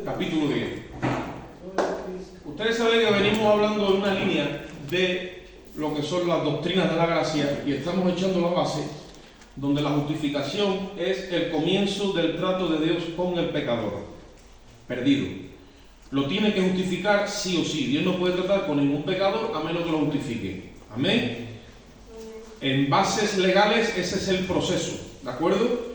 capítulo 10. Ustedes saben que venimos hablando de una línea de lo que son las doctrinas de la gracia y estamos echando la base donde la justificación es el comienzo del trato de Dios con el pecador perdido. Lo tiene que justificar sí o sí. Dios no puede tratar con ningún pecador a menos que lo justifique. Amén. En bases legales ese es el proceso, ¿de acuerdo?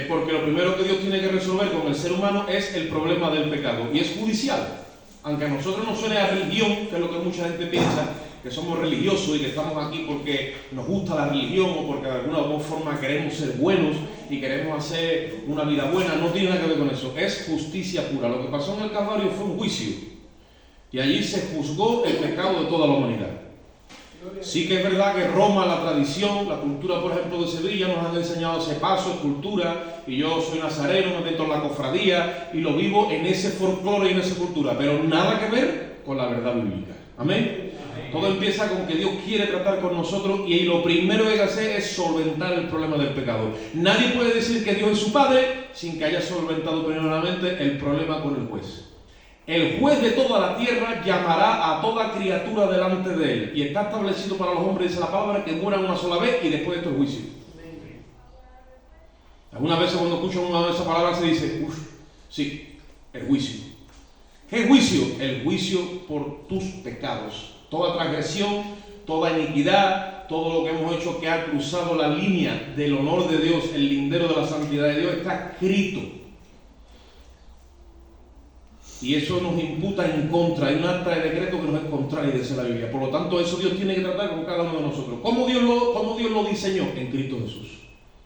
Porque lo primero que Dios tiene que resolver con el ser humano es el problema del pecado y es judicial. Aunque a nosotros nos suene a religión, que es lo que mucha gente piensa, que somos religiosos y que estamos aquí porque nos gusta la religión o porque de alguna forma queremos ser buenos y queremos hacer una vida buena, no tiene nada que ver con eso. Es justicia pura. Lo que pasó en el Calvario fue un juicio y allí se juzgó el pecado de toda la humanidad. Sí que es verdad que Roma, la tradición, la cultura, por ejemplo, de Sevilla, nos han enseñado ese paso, escultura, y yo soy nazareno, me meto en la cofradía y lo vivo en ese folclore y en esa cultura, pero nada que ver con la verdad bíblica. Amén. Todo empieza con que Dios quiere tratar con nosotros y lo primero que hay que hacer es solventar el problema del pecado. Nadie puede decir que Dios es su Padre sin que haya solventado primeramente el problema con el juez. El juez de toda la tierra llamará a toda criatura delante de él y está establecido para los hombres, dice la palabra, que mueran una sola vez y después de esto el juicio. Algunas veces cuando escuchan una de esas palabras se dice, sí, el juicio. ¿Qué juicio? El juicio por tus pecados. Toda transgresión, toda iniquidad, todo lo que hemos hecho que ha cruzado la línea del honor de Dios, el lindero de la santidad de Dios, está escrito. Y eso nos imputa en contra. Hay un acta de decreto que nos es contrario, dice la Biblia. Por lo tanto, eso Dios tiene que tratar con cada uno de nosotros. ¿Cómo Dios lo diseñó? En Cristo Jesús.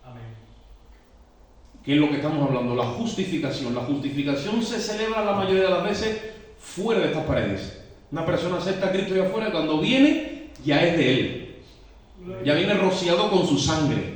Amén. ¿Qué es lo que estamos hablando? La justificación. La justificación se celebra la mayoría de las veces fuera de estas paredes. Una persona acepta a Cristo allá afuera, cuando viene, ya es de Él. Ya viene rociado con su sangre.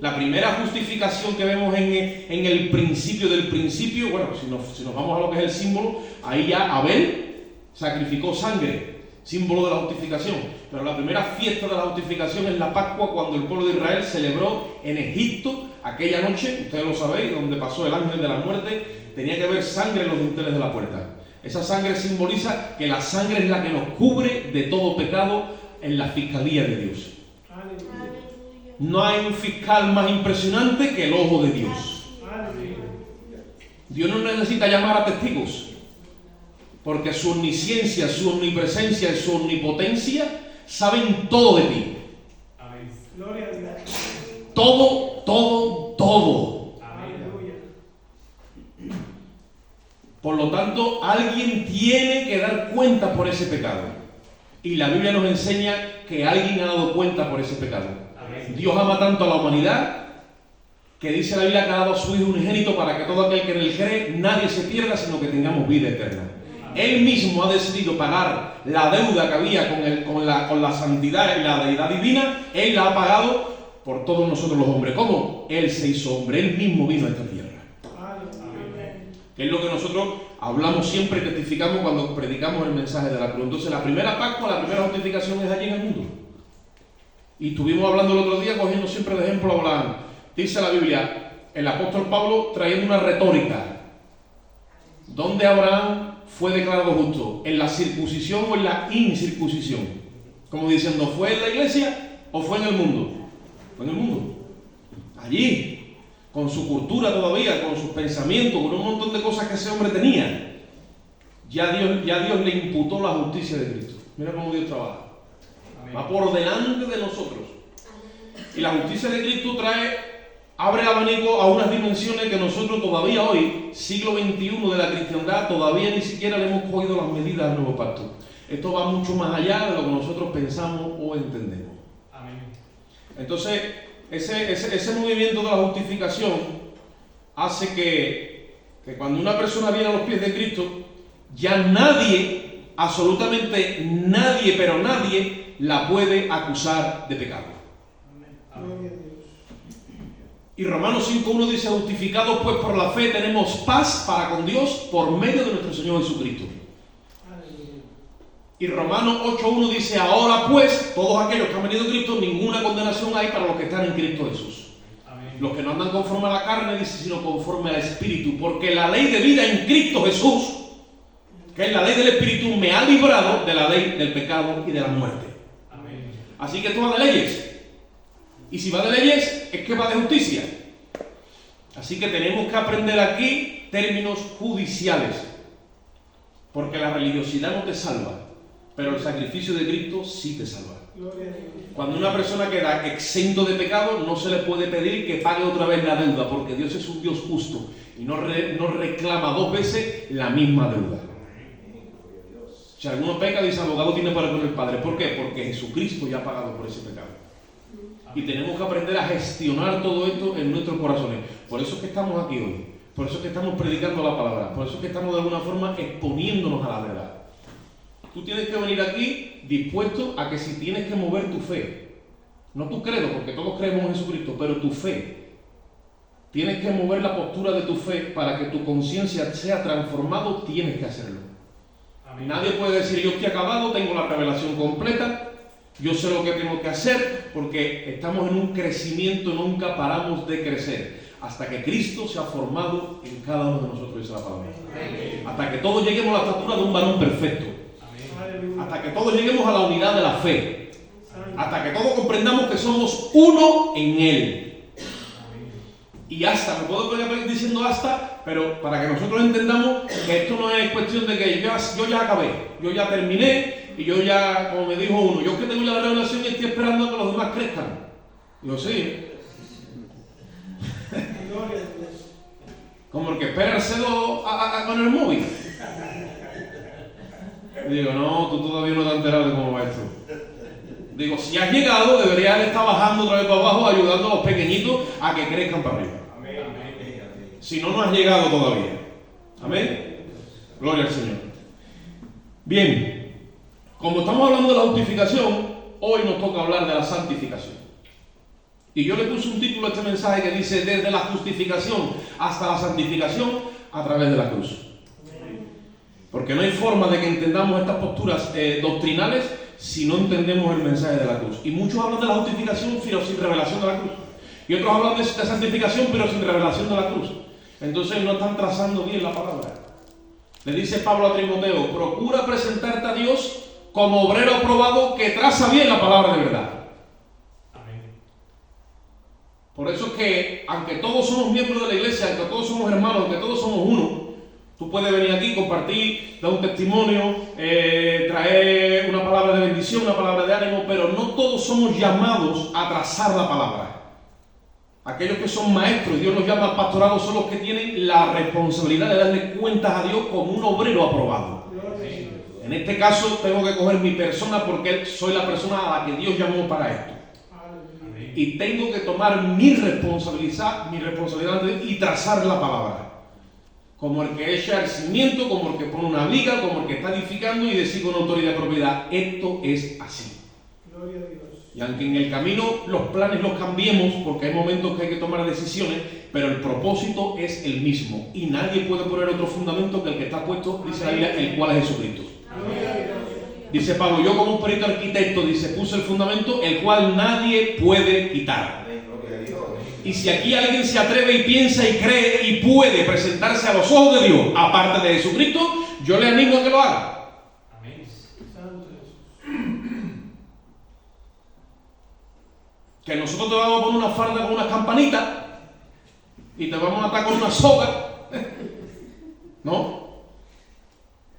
La primera justificación que vemos en el principio del principio, bueno, si nos vamos a lo que es el símbolo, ahí ya Abel sacrificó sangre, símbolo de la justificación. Pero la primera fiesta de la justificación es la Pascua, cuando el pueblo de Israel celebró en Egipto aquella noche, ustedes lo sabéis, donde pasó el ángel de la muerte, tenía que haber sangre en los dinteles de la puerta. Esa sangre simboliza que la sangre es la que nos cubre de todo pecado en la fiscalía de Dios. No hay un fiscal más impresionante que el ojo de Dios. Dios no necesita llamar a testigos, porque su omnisciencia, su omnipresencia y su omnipotencia saben todo de ti. Todo, todo, todo. Por lo tanto, alguien tiene que dar cuenta por ese pecado. Y la Biblia nos enseña que alguien ha dado cuenta por ese pecado. Dios ama tanto a la humanidad que dice la Biblia que ha dado a su Hijo unigénito para que todo aquel que en él cree nadie se pierda, sino que tengamos vida eterna. Él mismo ha decidido pagar la deuda que había con la santidad y la deidad divina. Él la ha pagado por todos nosotros los hombres. ¿Cómo? Él se hizo hombre, Él mismo vino a esta tierra. Que es lo que nosotros hablamos siempre y testificamos cuando predicamos el mensaje de la cruz. Entonces la primera Pascua, la primera justificación es allí en el mundo. Y estuvimos hablando el otro día, cogiendo siempre de ejemplo a Abraham. Dice la Biblia, el apóstol Pablo trayendo una retórica. ¿Dónde Abraham fue declarado justo? ¿En la circuncisión o en la incircuncisión? Como diciendo, ¿fue en la iglesia o fue en el mundo? Fue en el mundo. Allí, con su cultura todavía, con sus pensamientos, con un montón de cosas que ese hombre tenía. Ya Dios le imputó la justicia de Cristo. Mira cómo Dios trabaja. Va por delante de nosotros. Y la justicia de Cristo abre el abanico a unas dimensiones que nosotros todavía hoy, siglo XXI de la cristiandad, todavía ni siquiera le hemos cogido las medidas al nuevo pacto. Esto va mucho más allá de lo que nosotros pensamos o entendemos. Amén. Entonces, ese movimiento de la justificación hace que cuando una persona viene a los pies de Cristo, ya nadie, absolutamente nadie, pero nadie, la puede acusar de pecado. Amén. Y Romanos 5.1 dice, justificados pues por la fe tenemos paz para con Dios por medio de nuestro Señor Jesucristo. Y Romanos 8.1 dice, ahora pues, todos aquellos que han venido a Cristo, ninguna condenación hay para los que están en Cristo Jesús. Amén. Los que no andan conforme a la carne, dice, sino conforme al Espíritu. Porque la ley de vida en Cristo Jesús, que es la ley del Espíritu, me ha librado de la ley del pecado y de la muerte. Amén. Así que esto va de leyes. Y si va de leyes, es que va de justicia. Así que tenemos que aprender aquí términos judiciales. Porque la religiosidad no te salva, pero el sacrificio de Cristo sí te salva. Cuando una persona queda exento de pecado, no se le puede pedir que pague otra vez la deuda, porque Dios es un Dios justo y no reclama dos veces la misma deuda. Si alguno peca, dice, abogado tiene para con el Padre. ¿Por qué? Porque Jesucristo ya ha pagado por ese pecado. Y tenemos que aprender a gestionar todo esto en nuestros corazones. Por eso es que estamos aquí hoy. Por eso es que estamos predicando la palabra. Por eso es que estamos de alguna forma exponiéndonos a la verdad. Tú tienes que venir aquí dispuesto a que si tienes que mover tu fe, no tu credo, porque todos creemos en Jesucristo, pero tu fe, tienes que mover la postura de tu fe para que tu conciencia sea transformado, tienes que hacerlo. Amén. Nadie puede decir, yo estoy acabado, tengo la revelación completa, yo sé lo que tengo que hacer, porque estamos en un crecimiento, nunca paramos de crecer, hasta que Cristo se ha formado en cada uno de nosotros, dice la palabra. Amén. Hasta que todos lleguemos a la estatura de un varón perfecto. Hasta que todos lleguemos a la unidad de la fe. Hasta que todos comprendamos que somos uno en Él. Y hasta, me puedo ir diciendo hasta, pero para que nosotros entendamos que esto no es cuestión de que yo ya acabé, yo ya terminé y yo ya, como me dijo uno, yo es que tengo la revelación y estoy esperando a que los demás crezcan. Digo, sí. Como el que espera el cedo con el móvil. Digo, no, tú todavía no te has enterado de cómo va esto. Digo, si has llegado, deberías estar bajando otra vez para abajo, ayudando a los pequeñitos a que crezcan para arriba. Amén. Si no, no has llegado todavía. Amén. Gloria al Señor. Bien, como estamos hablando de la justificación, hoy nos toca hablar de la santificación. Y yo le puse un título a este mensaje que dice, desde la justificación hasta la santificación a través de la cruz. Porque no hay forma de que entendamos estas posturas doctrinales si no entendemos el mensaje de la cruz. Y muchos hablan de la justificación pero sin revelación de la cruz. Y otros hablan de santificación pero sin revelación de la cruz. Entonces no están trazando bien la palabra. Le dice Pablo a Timoteo, procura presentarte a Dios como obrero aprobado que traza bien la palabra de verdad. Amén. Por eso es que, aunque todos somos miembros de la iglesia, aunque todos somos hermanos, aunque todos somos uno, tú puedes venir aquí, compartir, dar un testimonio, traer una palabra de bendición, una palabra de ánimo, pero no todos somos llamados a trazar la palabra. Aquellos que son maestros, Dios los llama al pastorado, son los que tienen la responsabilidad de darle cuentas a Dios como un obrero aprobado. En este caso tengo que coger mi persona porque soy la persona a la que Dios llamó para esto. Y tengo que tomar mi responsabilidad y trazar la palabra. Como el que echa el cimiento, como el que pone una viga, como el que está edificando y decir con autoridad de propiedad, esto es así. Gloria a Dios. Y aunque en el camino los planes los cambiemos, porque hay momentos que hay que tomar decisiones, pero el propósito es el mismo. Y nadie puede poner otro fundamento que el que está puesto, dice la Biblia, el cual es Jesucristo. Dice Pablo, yo como un perito arquitecto, dice, puse el fundamento, el cual nadie puede quitar. Y si aquí alguien se atreve y piensa y cree y puede presentarse a los ojos de Dios, aparte de Jesucristo, yo le animo a que lo haga. Amén. Que nosotros te vamos a poner una farda con unas campanitas y te vamos a atar con una soga, ¿no?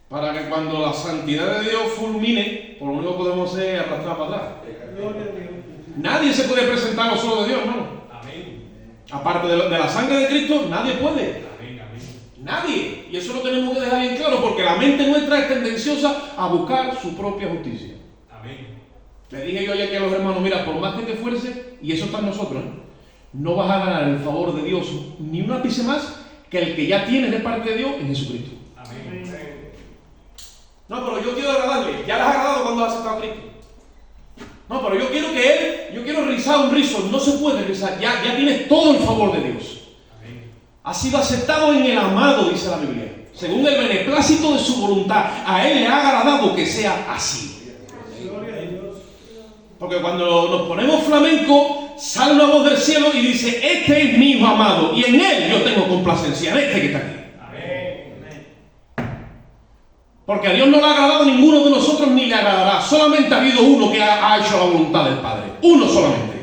Para que cuando la santidad de Dios fulmine, por lo único que podemos hacer es arrastrar para atrás. Nadie se puede presentar a los ojos de Dios, hermano. Aparte de la sangre de Cristo, nadie puede. Amén, amén. Nadie. Y eso lo tenemos que dejar bien claro, porque la mente nuestra es tendenciosa a buscar su propia justicia. Amén. Le dije yo ayer que a los hermanos, mira, por más que te esfuerces, y eso está en nosotros, no vas a ganar el favor de Dios ni un ápice más que el que ya tienes de parte de Dios en Jesucristo. Amén. No, pero yo quiero agradarle. Ya le has agradado cuando has aceptado a Cristo. No, pero yo quiero rizar un rizo. No se puede rizar. Ya tienes todo el favor de Dios. Amén. Has sido aceptado en el amado, dice la Biblia. Según el beneplácito de su voluntad. A Él le ha agradado que sea así. Porque cuando nos ponemos flamenco, sale una voz del cielo y dice: este es mi hijo amado y en él yo tengo complacencia, en este que está aquí. Porque a Dios no le ha agradado a ninguno de nosotros ni le agradará. Solamente ha habido uno que ha hecho la voluntad del Padre. Uno solamente.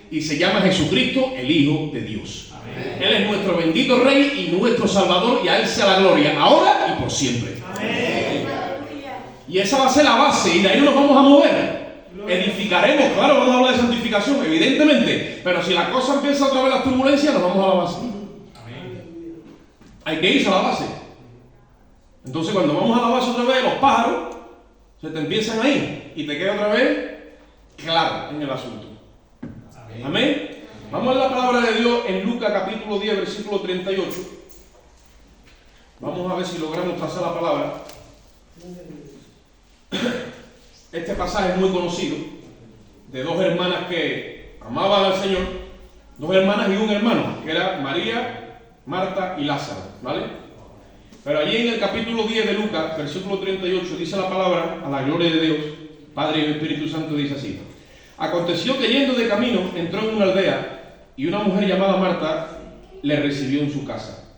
Y se llama Jesucristo, el Hijo de Dios. Amén. Él es nuestro bendito Rey y nuestro Salvador, y a Él sea la gloria, ahora y por siempre. Amén. Y esa va a ser la base, y de ahí no nos vamos a mover. Edificaremos, claro, vamos a hablar de santificación, evidentemente. Pero si la cosa empieza otra vez las turbulencias, nos vamos a la base. Amén. Hay que irse a la base. Entonces cuando vamos a la base otra vez, los pájaros se te empiezan a ir y te queda otra vez claro en el asunto. Amén. Amén. Vamos a la palabra de Dios en Lucas capítulo 10, versículo 38. Vamos a ver si logramos trazar la palabra. Este pasaje es muy conocido, de dos hermanas que amaban al Señor, dos hermanas y un hermano, que era María, Marta y Lázaro, ¿vale? Pero allí en el capítulo 10 de Lucas, versículo 38, dice la palabra, a la gloria de Dios, Padre y Espíritu Santo, dice así: aconteció que yendo de camino, entró en una aldea, y una mujer llamada Marta le recibió en su casa.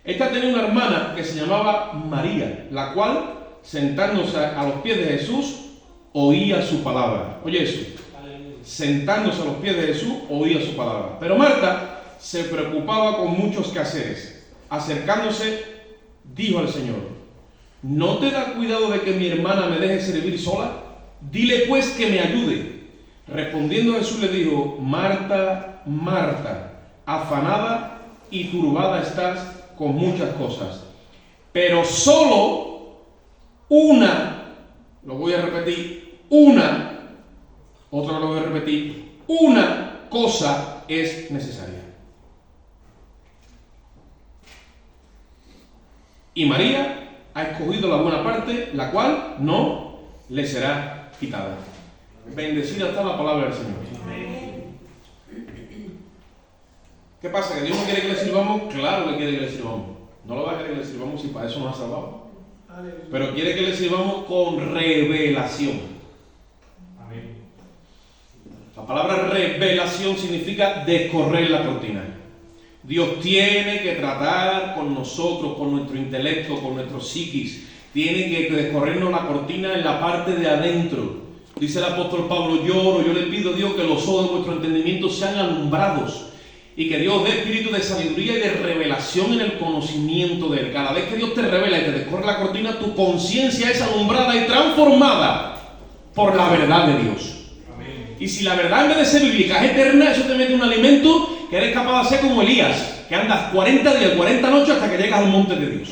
Esta tenía una hermana que se llamaba María, la cual, sentándose a los pies de Jesús, oía su palabra. Oye eso, sentándose a los pies de Jesús, oía su palabra. Pero Marta se preocupaba con muchos quehaceres. Acercándose, dijo al Señor: ¿no te da cuidado de que mi hermana me deje servir sola? Dile pues que me ayude. Respondiendo Jesús le dijo: Marta, Marta, afanada y turbada estás con muchas cosas, pero solo una, lo voy a repetir, otra lo voy a repetir, una cosa es necesaria. Y María ha escogido la buena parte, la cual no le será quitada. Bendecida está la palabra del Señor. ¿Qué pasa? ¿Que Dios no quiere que le sirvamos? Claro que quiere que le sirvamos. No lo va a querer que le sirvamos si para eso nos ha salvado. Pero quiere que le sirvamos con revelación. La palabra revelación significa descorrer la cortina. Dios tiene que tratar con nosotros, con nuestro intelecto, con nuestro psiquis. Tiene que descorrernos la cortina en la parte de adentro. Dice el apóstol Pablo: yo le pido a Dios que los ojos de vuestro entendimiento sean alumbrados y que Dios dé espíritu de sabiduría y de revelación en el conocimiento de Él. Cada vez que Dios te revela y te descorre la cortina, tu conciencia es alumbrada y transformada por la verdad de Dios. Y si la verdad en vez de ser bíblica es eterna, eso te mete un alimento que eres capaz de hacer como Elías, que andas 40 días, 40 noches hasta que llegas al monte de Dios.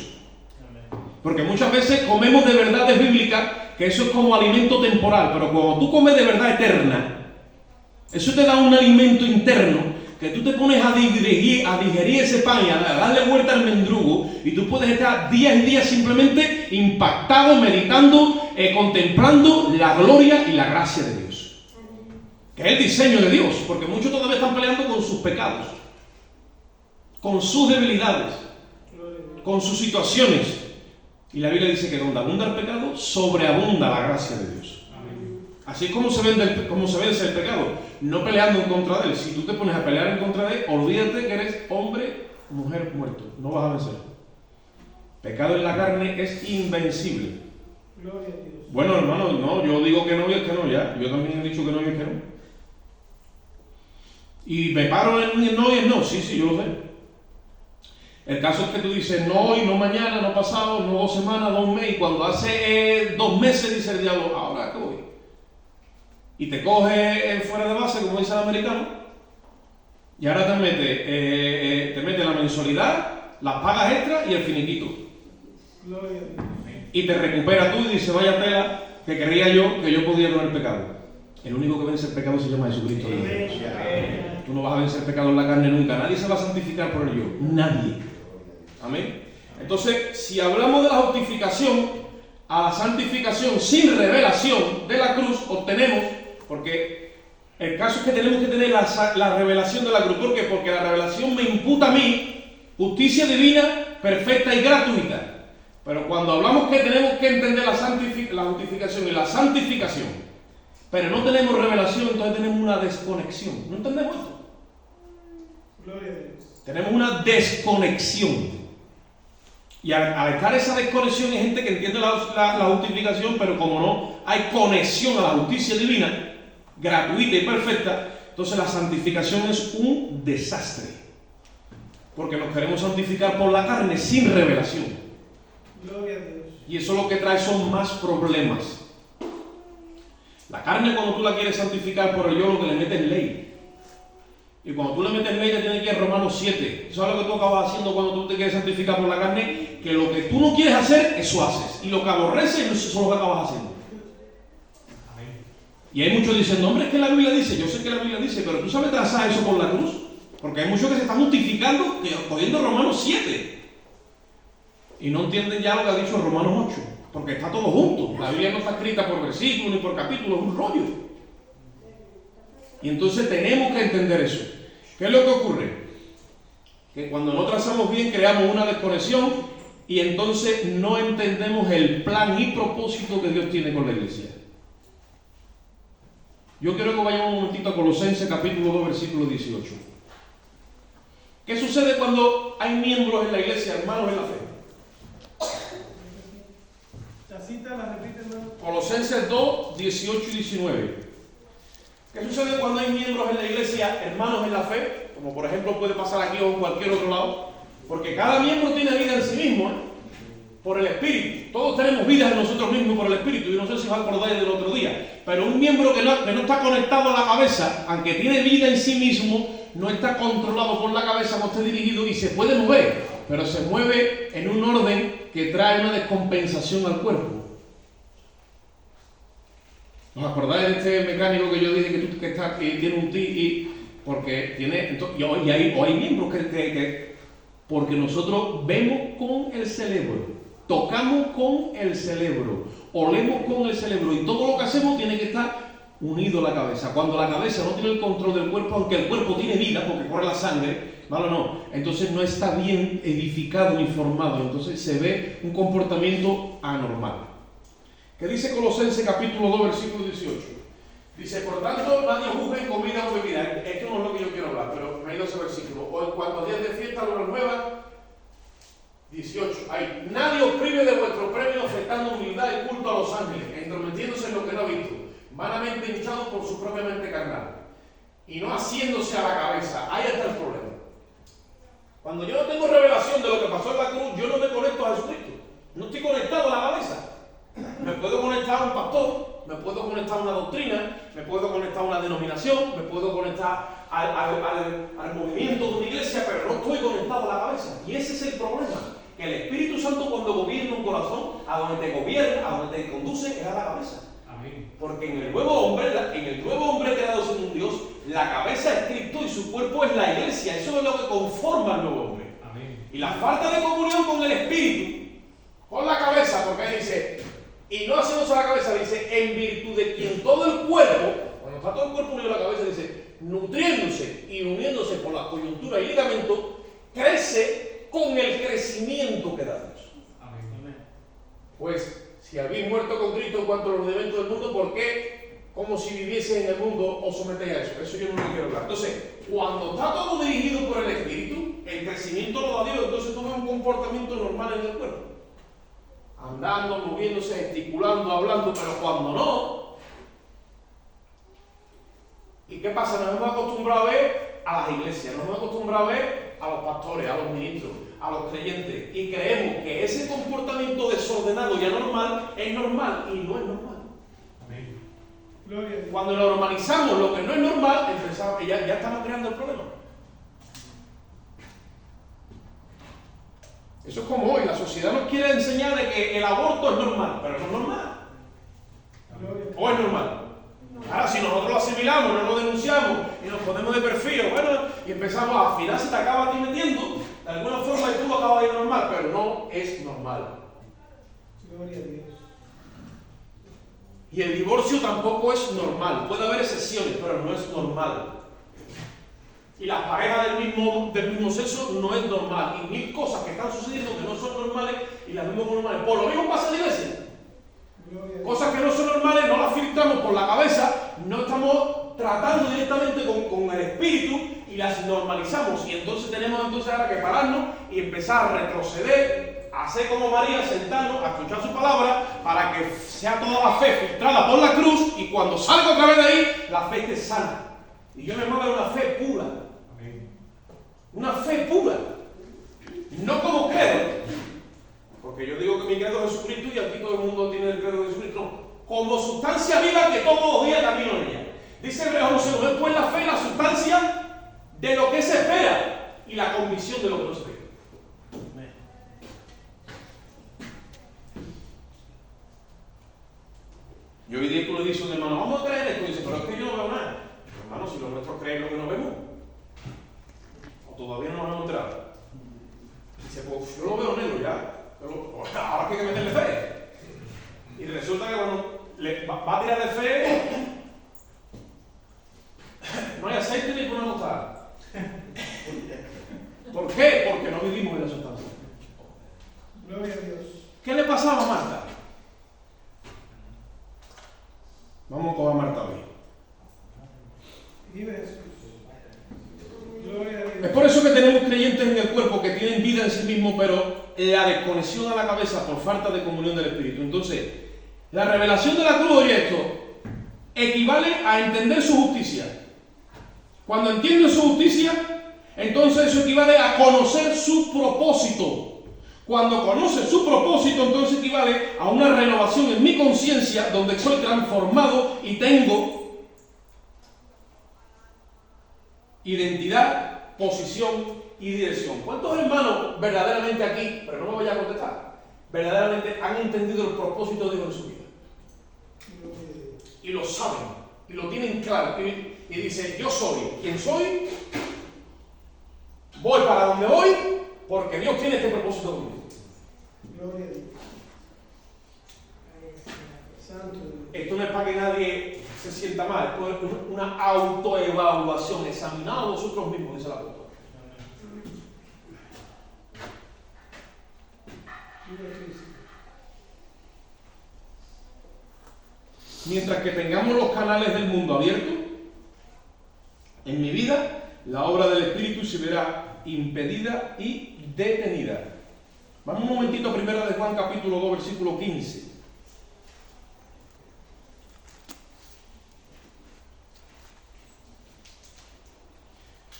Porque muchas veces comemos de verdades bíblicas, que eso es como alimento temporal, pero cuando tú comes de verdad eterna, eso te da un alimento interno, que tú te pones a digerir ese pan y a darle vuelta al mendrugo, y tú puedes estar días y días simplemente impactado, meditando, contemplando la gloria y la gracia de Dios. Que es el diseño de Dios, porque muchos todavía están peleando con sus pecados, con sus debilidades, con sus situaciones. Y la Biblia dice que donde abunda el pecado, sobreabunda la gracia de Dios. Así es como se vence el pecado, no peleando en contra de él. Si tú te pones a pelear en contra de él, olvídate que eres hombre, mujer muerto, no vas a vencer. Pecado en la carne es invencible. Bueno, hermano, no, yo digo que no y es que no, ya. Yo también he dicho que no y es que no. Y me paro en el no y el no, sí, yo lo sé. El caso es que tú dices no hoy, no mañana, no pasado, no 2 semanas, no un mes, y cuando hace 2 meses dice el diablo: ahora que voy. Y te coge fuera de base, como dice el americano, y ahora te mete la mensualidad, las pagas extras y el finiquito. Y te recupera tú y dice: vaya tela, que querría yo que yo podía con el pecado. El único que vence el pecado se llama Jesucristo. Tú no vas a vencer el pecado en la carne nunca. Nadie se va a santificar por ello. Nadie. Amén. Entonces, si hablamos de la justificación a la santificación sin revelación de la cruz, obtenemos, porque el caso es que tenemos que tener la revelación de la cruz. ¿Por qué? Porque la revelación me imputa a mí justicia divina, perfecta y gratuita. Pero cuando hablamos que tenemos que entender la justificación y la santificación, pero no tenemos revelación, entonces tenemos una desconexión. ¿No entendemos esto? Gloria a Dios. Tenemos una desconexión. Y al estar esa desconexión hay gente que entiende la justificación, pero como no hay conexión a la justicia divina, gratuita y perfecta, entonces la santificación es un desastre. Porque nos queremos santificar por la carne sin revelación. Gloria a Dios. Y eso lo que trae son más problemas. La carne, cuando tú la quieres santificar por el yo, lo que le metes es ley. Y cuando tú le metes ley, te tiene que ir a Romanos 7. ¿Sabes lo que tú acabas haciendo cuando tú te quieres santificar por la carne? Que lo que tú no quieres hacer, eso haces. Y lo que aborreces, eso es lo que acabas haciendo. Amén. Y hay muchos diciendo, hombre, es que la Biblia dice, yo sé que la Biblia dice, pero tú sabes trazar eso por la cruz. Porque hay muchos que se están justificando cogiendo Romanos 7. Y no entienden ya lo que ha dicho Romanos 8. Porque está todo junto. La Biblia no está escrita por versículos ni por capítulos, es un rollo. Y entonces tenemos que entender eso. ¿Qué es lo que ocurre? Que cuando no trazamos bien creamos una desconexión y entonces no entendemos el plan y propósito que Dios tiene con la iglesia. Yo quiero que vayamos un momentito a Colosenses capítulo 2 versículo 18. ¿Qué sucede cuando hay miembros en la iglesia, hermanos en la fe? La cita la repite, hermano. Colosenses 2, 18 y 19. ¿Qué sucede cuando hay miembros en la iglesia, hermanos en la fe? Como por ejemplo puede pasar aquí o en cualquier otro lado. Porque cada miembro tiene vida en sí mismo, por el Espíritu. Todos tenemos vida en nosotros mismos por el Espíritu. Y no sé si os acordáis del otro día. Pero un miembro que no está conectado a la cabeza, aunque tiene vida en sí mismo, no está controlado por la cabeza, no está dirigido y se puede mover. Pero se mueve en un orden que trae una descompensación al cuerpo. ¿Os acordáis de este mecánico que yo dije que tiene un TI? Porque tiene. Y hay miembros que. Porque nosotros vemos con el cerebro, tocamos con el cerebro, olemos con el cerebro y todo lo que hacemos tiene que estar unido a la cabeza. Cuando la cabeza no tiene el control del cuerpo, aunque el cuerpo tiene vida porque corre la sangre, ¿vale o no? Entonces no está bien edificado ni formado, entonces se ve un comportamiento anormal. ¿Qué dice Colosenses capítulo 2 versículo 18? Dice, por tanto, nadie juzgue en comida o bebida. Esto no es lo que yo quiero hablar, pero me ha ido ese versículo. O en cuanto a días de fiesta, luna nueva, 18. Ahí, nadie os prive de vuestro premio afectando humildad y culto a los ángeles, entrometiéndose en lo que no ha visto, vanamente hinchados por su propia mente carnal, y no haciéndose a la cabeza. Ahí está el problema. Cuando yo no tengo revelación de lo que pasó en la cruz, yo no me conecto a Jesucristo. No estoy conectado a la cabeza. Me puedo conectar a un pastor, me puedo conectar a una doctrina, me puedo conectar a una denominación, me puedo conectar al movimiento de una iglesia, pero no estoy conectado a la cabeza. Y ese es el problema. Que el Espíritu Santo, cuando gobierna un corazón, a donde te gobierna, a donde te conduce, es a la cabeza. Amén. Porque en el nuevo hombre creado según Dios, la cabeza es Cristo y su cuerpo es la iglesia. Eso es lo que conforma al nuevo hombre. Amén. Y la falta de comunión con el Espíritu, con la cabeza, porque dice, y no haciéndose a la cabeza, dice, en virtud de quien todo el cuerpo, cuando está todo el cuerpo unido a la cabeza, dice, nutriéndose y uniéndose por la coyuntura y ligamento, crece con el crecimiento que da Dios. Amén. Pues, si habéis muerto con Cristo en cuanto a los elementos del mundo, ¿por qué, como si viviese en el mundo, os sometéis a eso? Eso yo no lo quiero hablar. Entonces, cuando está todo dirigido por el Espíritu, el crecimiento lo da Dios, entonces tú ves un comportamiento normal en el cuerpo. Andando, moviéndose, gesticulando, hablando, pero cuando no. ¿Y qué pasa? Nos hemos acostumbrado a ver a las iglesias, nos hemos acostumbrado a ver a los pastores, a los ministros, a los creyentes, y creemos que ese comportamiento desordenado y anormal es normal, y no es normal. Amén. Cuando normalizamos lo que no es normal, ya estamos creando el problema. Eso es como hoy, la sociedad nos quiere enseñar de que el aborto es normal, pero no es normal. ¿O es normal? Ahora, si nosotros lo asimilamos, no lo denunciamos y nos ponemos de perfil, bueno, y empezamos a afinar, se te acaba a ti metiendo, de alguna forma y tú lo acabas de ir normal, pero no es normal. Gloria a Dios. Y el divorcio tampoco es normal, puede haber excepciones, pero no es normal. Y las parejas del mismo sexo no es normal. Y mil cosas que están sucediendo que no son normales y las vemos como normales. Por lo mismo pasa en la iglesia. Cosas que no son normales, no las filtramos por la cabeza, no estamos tratando directamente con el espíritu y las normalizamos. Y entonces tenemos ahora que pararnos y empezar a retroceder, a hacer como María, sentarnos, a escuchar su palabra, para que sea toda la fe filtrada por la cruz y cuando salga otra vez de ahí, la fe esté sana. Y yo me muevo una fe pura. Una fe pura. No como credo. Porque yo digo que mi credo es Jesucristo y aquí todo el mundo tiene el credo de Jesucristo. No. Como sustancia viva que todos los días camino en ella. Dice Hebreos 11:1, es pues la fe la sustancia de lo que se espera y la convicción de lo que no se espera. Yo hoy día tú le dices a un hermano, vamos a creer esto, y dice, pero es que yo no veo nada. Hermano, si los nuestros creen lo que no vemos, o todavía no nos hemos enterado. Dice, pues yo lo veo negro ya, pero ahora hay que meterle fe. Y resulta que cuando va a tirar de fe, no hay aceite ni por una tostada. ¿Por qué? Porque no vivimos en la sustancia. Gloria a Dios. ¿Qué le pasaba a Marta? Vamos a coger a Marta hoy. Vive Jesús. Gloria a Dios. Es por eso que tenemos creyentes en el cuerpo que tienen vida en sí mismos, pero la desconexión a la cabeza por falta de comunión del Espíritu. Entonces, la revelación de la cruz, oye esto, equivale a entender su justicia. Cuando entiendo su justicia, entonces eso equivale a conocer su propósito. Cuando conoce su propósito, entonces equivale a una renovación en mi conciencia, donde soy transformado y tengo identidad, posición y dirección. ¿Cuántos hermanos verdaderamente aquí, pero no me voy a contestar, verdaderamente han entendido el propósito de Dios en su vida? Y lo saben, y lo tienen claro, y dicen, yo soy quien soy, voy para donde voy, porque Dios tiene este propósito conmigo. Gloria a Dios. Santo. Esto no es para que nadie se sienta mal, esto es una autoevaluación, examinados vosotros mismos, dice la apóstol. Mientras que tengamos los canales del mundo abiertos, en mi vida, la obra del Espíritu se verá impedida y detenida. Vamos un momentito a 1 de Juan capítulo 2, versículo 15.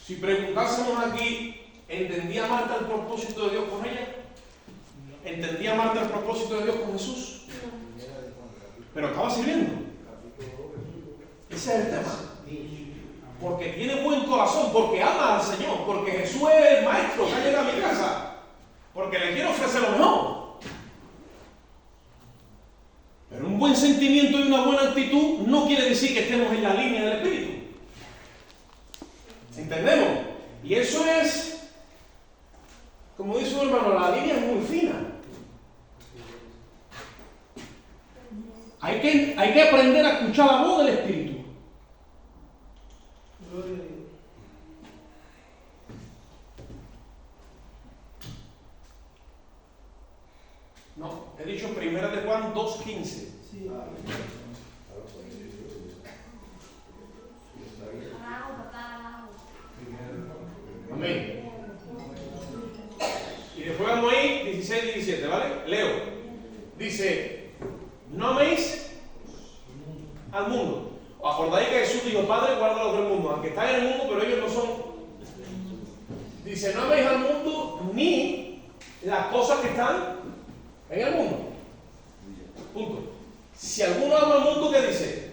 Si preguntásemos aquí, ¿entendía Marta el propósito de Dios con ella? ¿Entendía Marta el propósito de Dios con Jesús? Pero estaba sirviendo. Ese es el tema. Porque tiene buen corazón, porque ama al Señor, porque Jesús es el maestro que ha llegado a mi casa, porque le quiero ofrecer lo mejor. Pero un buen sentimiento y una buena actitud no quiere decir que estemos en la línea del Espíritu. ¿Entendemos? Y eso es, como dice un hermano, la línea es muy fina. Hay que aprender a escuchar la voz del Espíritu. Gloria a Dios. No, he dicho 1 de Juan 2:15. Sí. Amén. Y después vamos ahí, 16 y 17, ¿vale? Leo. Dice, no améis al mundo. ¿Os acordáis que Jesús dijo, Padre, guárdalos del mundo? Aunque están en el mundo, pero ellos no son. Dice, no améis al mundo ni las cosas que están en el mundo. Punto. Si alguno ama al mundo, ¿qué dice?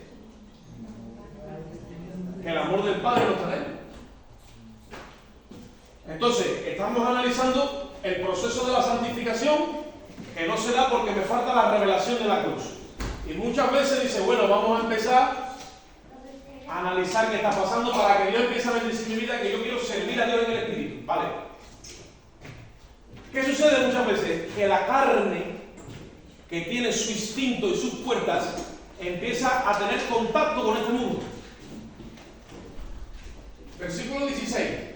Que el amor del Padre no está en él. Entonces, estamos analizando el proceso de la santificación que no se da porque me falta la revelación de la cruz. Y muchas veces dice, bueno, vamos a empezar a analizar qué está pasando para que Dios empiece a bendecir mi vida, que yo quiero servir a Dios en el Espíritu. ¿Vale? ¿Qué sucede muchas veces? Que la carne, que tiene su instinto y sus puertas, empieza a tener contacto con este mundo. Versículo 16.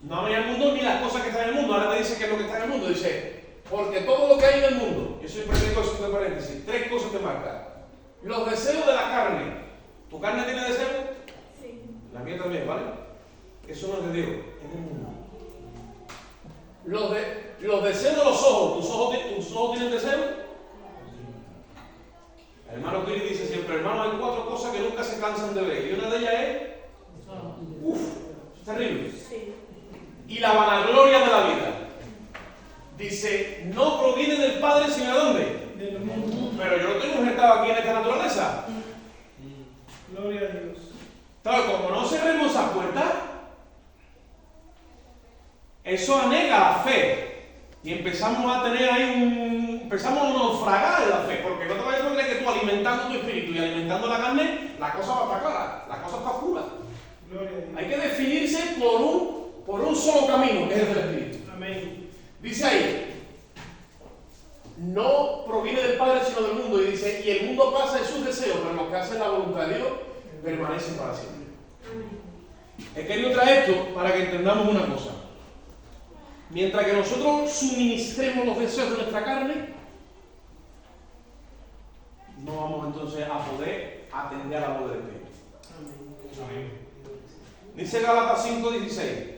No améis al mundo ni las cosas que están en el mundo. Ahora te dice qué es lo que está en el mundo. Dice, Porque todo lo que hay en el mundo, yo siempre tengo esto de paréntesis, 3 cosas te marcan. Los deseos de la carne. ¿Tu carne tiene deseos? Sí. La mía también, ¿vale? Eso no es de Dios, es del mundo. Los deseos de los ojos, ¿tus ojos tienen deseos? El hermano Kiri dice siempre, hermano, hay 4 cosas que nunca se cansan de ver. Y una de ellas es, es terrible. Sí. Y la vanagloria de la vida. Dice, no proviene del Padre, sino de dónde. Del mundo. Pero yo no tengo injertado aquí en esta naturaleza. Gloria a Dios. Entonces, como no cerremos esa puerta, eso anega la fe. Y empezamos a tener ahí empezamos a naufragar en la fe, porque no te vayas a creer que tú alimentando tu espíritu y alimentando la carne, la cosa va a estar clara, la cosa está oscura. Gloria a Dios. Hay que definirse por un solo camino, que es el del espíritu. Amén. Dice ahí, no proviene del Padre sino del mundo, y dice, y el mundo pasa en sus deseos, pero los que hacen la voluntad de Dios permanecen para siempre. He querido traer esto para que entendamos una cosa. Mientras que nosotros suministremos los deseos de nuestra carne, no vamos entonces a poder atender a la voz del Espíritu. Amén. Dice Gálatas 5:16,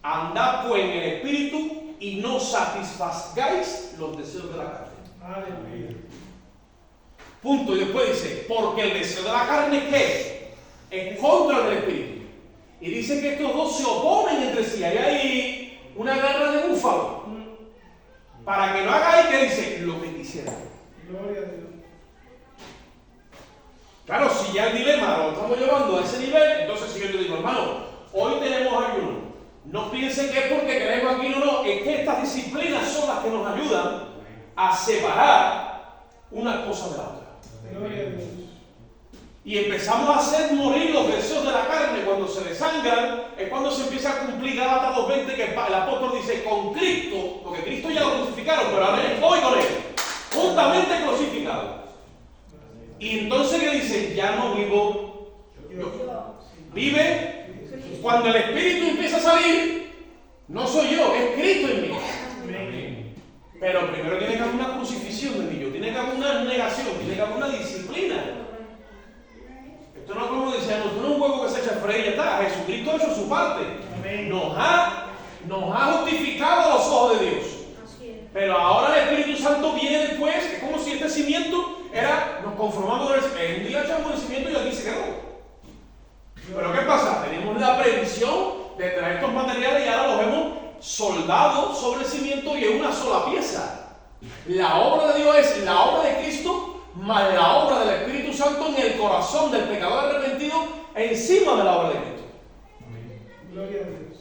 andad pues en el Espíritu y no satisfagáis los deseos de la carne. Aleluya. Punto. Y después dice, porque el deseo de la carne ¿qué? Es contra el Espíritu. Y dice que estos dos se oponen entre sí. Ahí hay una guerra de búfalo. Para que no hagáis, que dice, lo que quisiera. Gloria a Dios. Claro, si ya el dilema lo estamos llevando a ese nivel, entonces si yo te digo, hermano, hoy tenemos ayuno, no piensen que es porque queremos aquí o no, es que estas disciplinas son las que nos ayudan a separar una cosa de la otra. Gloria a Dios. Y empezamos a hacer morir los deseos de la carne cuando se desangran, es cuando se empieza a cumplir Gálatas 2:20, que el apóstol dice, con Cristo, porque Cristo ya lo crucificaron, pero ahora estoy con él, juntamente crucificado. Y entonces ¿qué dice? Ya no vivo yo. Vive cuando el Espíritu empieza a salir, no soy yo, es Cristo en mí. Amén. Pero primero tiene que haber una crucifixión de mí, tiene que haber una negación, tiene que haber una disciplina. Esto no es como dice, esto no es un huevo que se echa a freír y ya está. Jesucristo ha hecho su parte. Amén. Nos ha justificado a los ojos de Dios. Así es. Pero ahora el Espíritu Santo viene después, es como si este cimiento nos conformamos con un día echamos el cimiento y aquí se quedó. Pero ¿qué pasa? Tenemos la previsión de traer estos materiales y ahora los hemos soldado sobre el cimiento y es una sola pieza. La obra de Dios es la obra de Cristo más la obra del Espíritu Santo en el corazón del pecador arrepentido encima de la obra de Cristo. Gloria a Dios.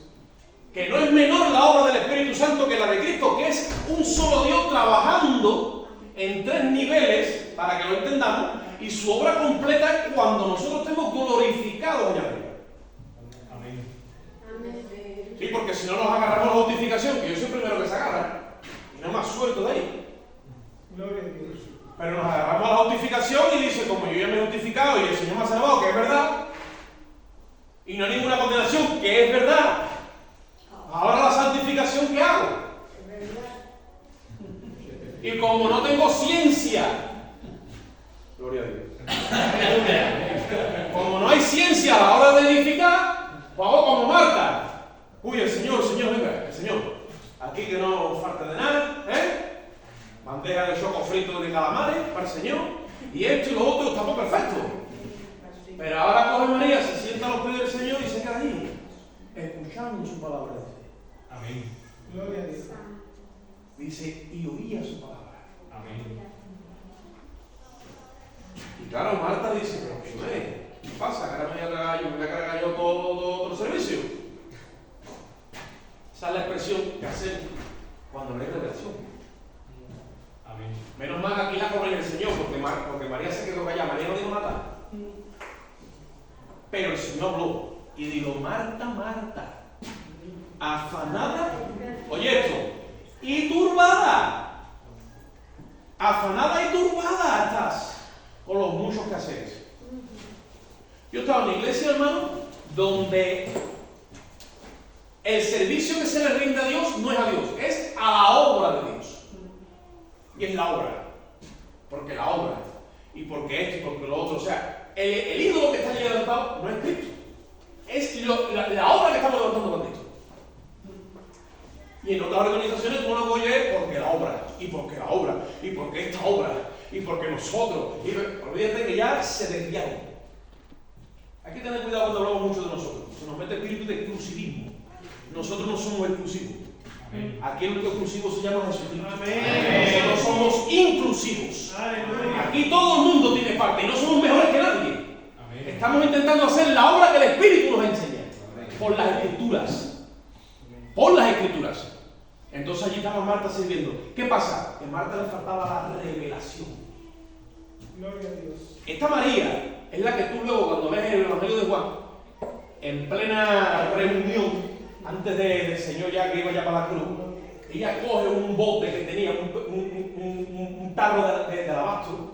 Que no es menor la obra del Espíritu Santo que la de Cristo, que es un solo Dios trabajando en 3 niveles, para que lo entendamos, y su obra completa es cuando nosotros estemos glorificados allá arriba. Amén. Sí, porque si no nos agarramos la justificación, que yo soy el primero que se agarra, y no más suelto de ahí. Gloria a Dios. Pero nos agarramos a la justificación y dice, como yo ya me he justificado y el Señor me ha salvado, que es verdad, y no hay ninguna condenación, que es verdad, ahora la santificación, ¿qué hago? Y como no tengo ciencia, gloria a Dios, como no hay ciencia a la hora de edificar, pues hago como Marta. Uy, el Señor, venga, el Señor, aquí que no falte de nada, bandeja de choco frito de calamares para el Señor, y esto y lo otro, está todo perfecto. Pero ahora coge María, se sienta a los pies del Señor y se queda ahí, escuchando su palabra. Amén. Gloria a Dios. Dice, y oía su palabra. Amén. Y claro, Marta dice, pero ¿qué pasa? Que ahora me voy a cargar yo todo otro servicio. Esa es la expresión que hacemos cuando no hay revelación. Amén. Menos mal que aquí la comen el Señor, porque María se quedó callada, María no dijo nada. Pero el Señor habló y dijo, Marta, Marta, afanada, oye esto, y turbada. Afanada y turbada estás con los muchos quehaceres. Yo estaba en una iglesia, hermano, donde el servicio que se le rinde a Dios no es a Dios, es a la obra de Dios. Y es la obra. Porque la obra. Y porque esto y porque lo otro. O sea, el ídolo que está allí levantado no es Cristo. Es la obra que estamos levantando con Cristo. Y en otras organizaciones tú no lo oyes porque la obra, y porque la obra, y porque esta obra, y porque nosotros. Y olvídate que ya se desviaron. Hay que tener cuidado cuando hablamos mucho de nosotros. Se nos mete espíritu de exclusivismo. Nosotros no somos exclusivos. Amén. Aquí el único exclusivo se llama Jesucristo. Nosotros somos inclusivos. Aquí todo el mundo tiene parte y no somos mejores que nadie. Amén. Estamos intentando hacer la obra que el Espíritu nos enseña. Por las Escrituras. Por las Escrituras. Entonces allí estaba Marta sirviendo. ¿Qué pasa? Que a Marta le faltaba la revelación. Gloria a Dios. Esta María es la que tú luego, cuando ves el Evangelio de Juan, en plena reunión, antes del Señor ya que iba ya para la cruz, ella coge un bote que tenía, un tarro de alabastro,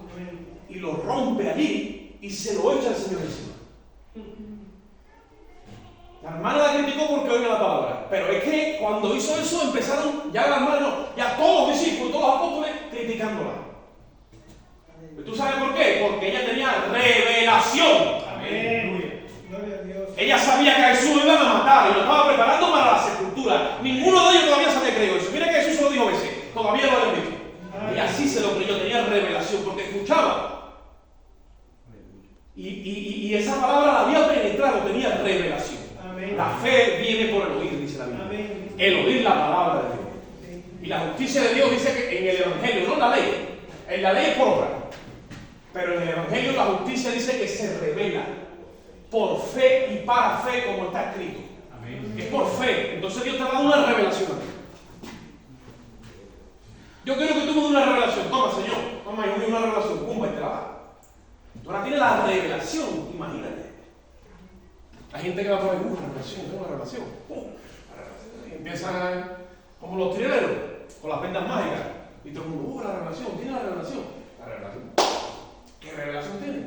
y lo rompe allí y se lo echa al Señor encima. La hermana la criticó porque oiga la palabra, pero es que cuando hizo eso empezaron ya las hermanas, ya todos los discípulos, todos los apóstoles criticándola. ¿Tú sabes por qué? Porque ella tenía revelación. Amén. Gloria a Dios. Ella sabía que a Jesús lo iban a matar y lo estaba preparando para la sepultura. Ninguno de ellos todavía se había creído eso. Mira que Jesús se lo dijo a veces, todavía lo habían visto. Y así se lo creyó, tenía revelación porque escuchaba. Y esa palabra la había penetrado, tenía revelación. Amén. La fe viene por el oír, dice la Biblia. Amén. El oír la palabra de Dios. Y la justicia de Dios dice que en el Evangelio, no en la ley. En la ley es por obra. Pero en el Evangelio la justicia dice que se revela por fe y para fe, como está escrito. Amén. Es por fe. Entonces Dios te va a dar una revelación a ti. Yo quiero que tú me des una revelación. Toma, Señor. Toma, yo me doy una revelación. Pumba, y te la da. Tú ahora tienes la revelación. Imagínate. Hay gente que va a poner una revelación, una revelación. ¡Pum! Y empiezan como los trileros, con las vendas mágicas. Y todo el mundo, la revelación, tiene la revelación. La revelación. ¿Qué revelación tiene?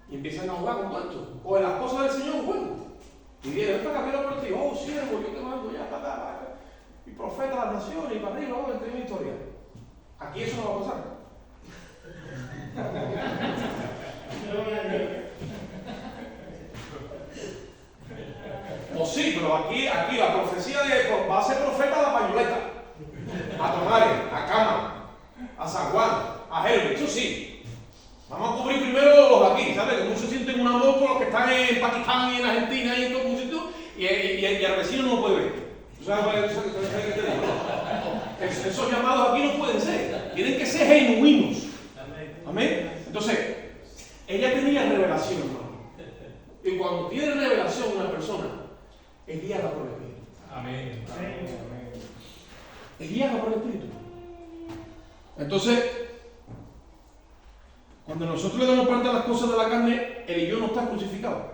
Y empiezan a jugar con todo esto. O en las cosas del Señor juegan. Y viene, ven para acá, mira por ti. Oh, siervo, yo te mando ya, para acá. Y profeta de las naciones, y para arriba, vamos a entender una historia. Aquí eso no va a pasar. O sí, pero aquí la profecía va a ser profeta a la pañoleta. A Tomares, a Cama, a San Juan, a Herbert, eso sí. Vamos a cubrir primero los de aquí, ¿sabes? Que muchos sienten un amor por los que están en Pakistán y en Argentina y en todo un sitio, y al vecino no lo puede ver. ¿Tú sabes qué te digo? Esos llamados aquí no pueden ser, tienen que ser genuinos. Amén. Entonces, ella tenía revelación, hermano. Y cuando tiene revelación una persona, es guiada por el Espíritu. Amén. Es guiada por el Espíritu. Entonces, cuando nosotros le damos parte a las cosas de la carne, el yo no está crucificado.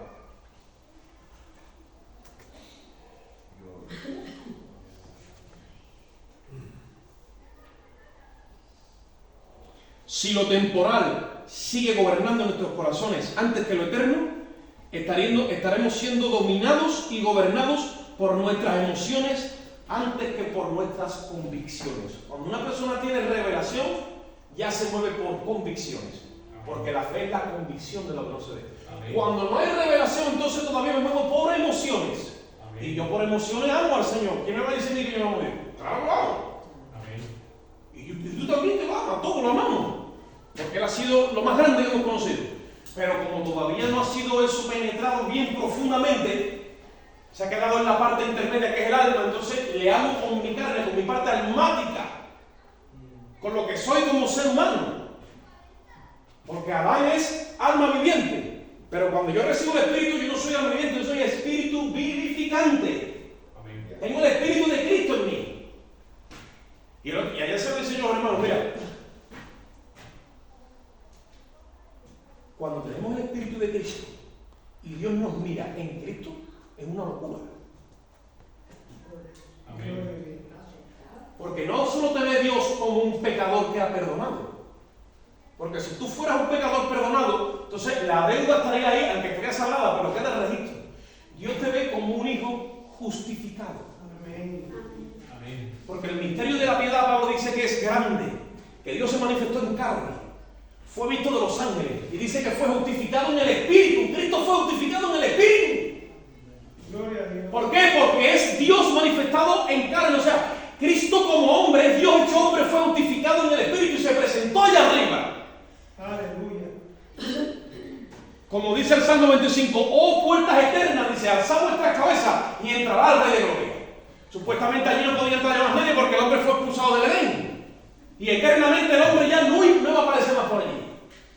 Si lo temporal sigue gobernando nuestros corazones antes que lo eterno, estaremos siendo dominados y gobernados por nuestras emociones antes que por nuestras convicciones. Cuando una persona tiene revelación, ya se mueve por convicciones, porque la fe es la convicción de lo que no se ve. Amén. Cuando no hay revelación, entonces todavía me muevo por emociones. Amén. Y yo por emociones amo al Señor. ¿Quién me va a decir que yo me voy a morir? Claro, claro. Amén. Y tú también te lo amas, todos lo amamos, porque Él ha sido lo más grande que hemos conocido. Pero como todavía no ha sido eso penetrado bien profundamente, se ha quedado en la parte intermedia que es el alma, entonces le amo con mi carne, con mi parte almática, con lo que soy como ser humano. Porque Adán es alma viviente, pero cuando yo recibo el Espíritu, yo no soy alma viviente, yo soy espíritu vivificante. Amén. Tengo el Espíritu de Cristo en mí. Y ayer se lo enseñó a los hermanos, mira, cuando tenemos el Espíritu de Cristo y Dios nos mira en Cristo, es una locura. Amén. Porque no solo te ve Dios como un pecador que ha perdonado. Porque si tú fueras un pecador perdonado, entonces la deuda estaría ahí, aunque estaría salada, pero queda el registro. Dios te ve como un hijo justificado. Amén. Porque el misterio de la piedad, grande, que Dios se manifestó en carne, fue visto de los ángeles y dice que fue justificado en el Espíritu. Cristo fue justificado en el Espíritu. Gloria a Dios. ¿Por qué? Porque es Dios manifestado en carne. O sea, Cristo como hombre, Dios hecho hombre, fue justificado en el Espíritu y se presentó allá arriba. Aleluya. Como dice el Salmo 25, oh puertas eternas, dice, alzad vuestras cabezas y entrará el Rey de Gloria. Supuestamente allí no podía entrar más nadie porque el hombre fue expulsado del Edén. Y eternamente el hombre ya no iba a aparecer más por allí.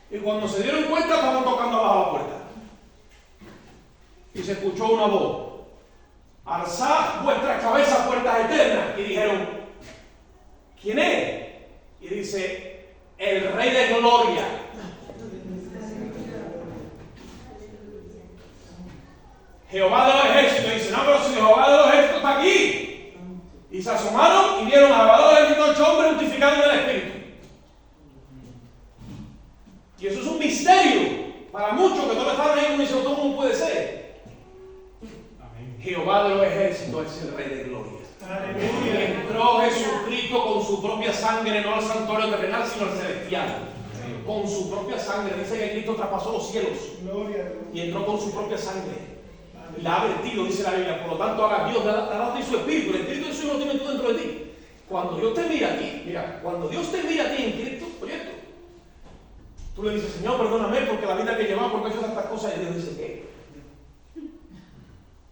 Y cuando se dieron cuenta, estaban tocando abajo la puerta. Y se escuchó una voz: alzad vuestras cabezas, puertas eternas. Y dijeron: ¿quién es? Y dice: el Rey de Gloria. Jehová de los ejércitos. Y dice: no, pero si Jehová de los ejércitos está aquí. Y se asomaron y vieron a Jehová de los ejércitos hecho hombre justificado en el Espíritu. Y eso es un misterio para muchos que no estaban ahí como dicen: ¿cómo puede ser? Amén. Jehová de los ejércitos es el Rey de Gloria. Aleluya. Y entró Jesucristo con su propia sangre, no al santuario terrenal, sino al celestial. Amén. Con su propia sangre. Dice que Cristo traspasó los cielos. Gloria. Y entró con su propia sangre. Y la ha vertido, dice la Biblia. Por lo tanto, ahora Dios te ha dado a ti su espíritu. El espíritu de Dios lo tiene tú dentro de ti. Cuando Dios te mira a ti, mira, cuando Dios te mira a ti en Cristo, oye esto, tú le dices: Señor, perdóname porque la vida que llevaba, porque he hecho tantas cosas. Y Dios dice: ¿qué?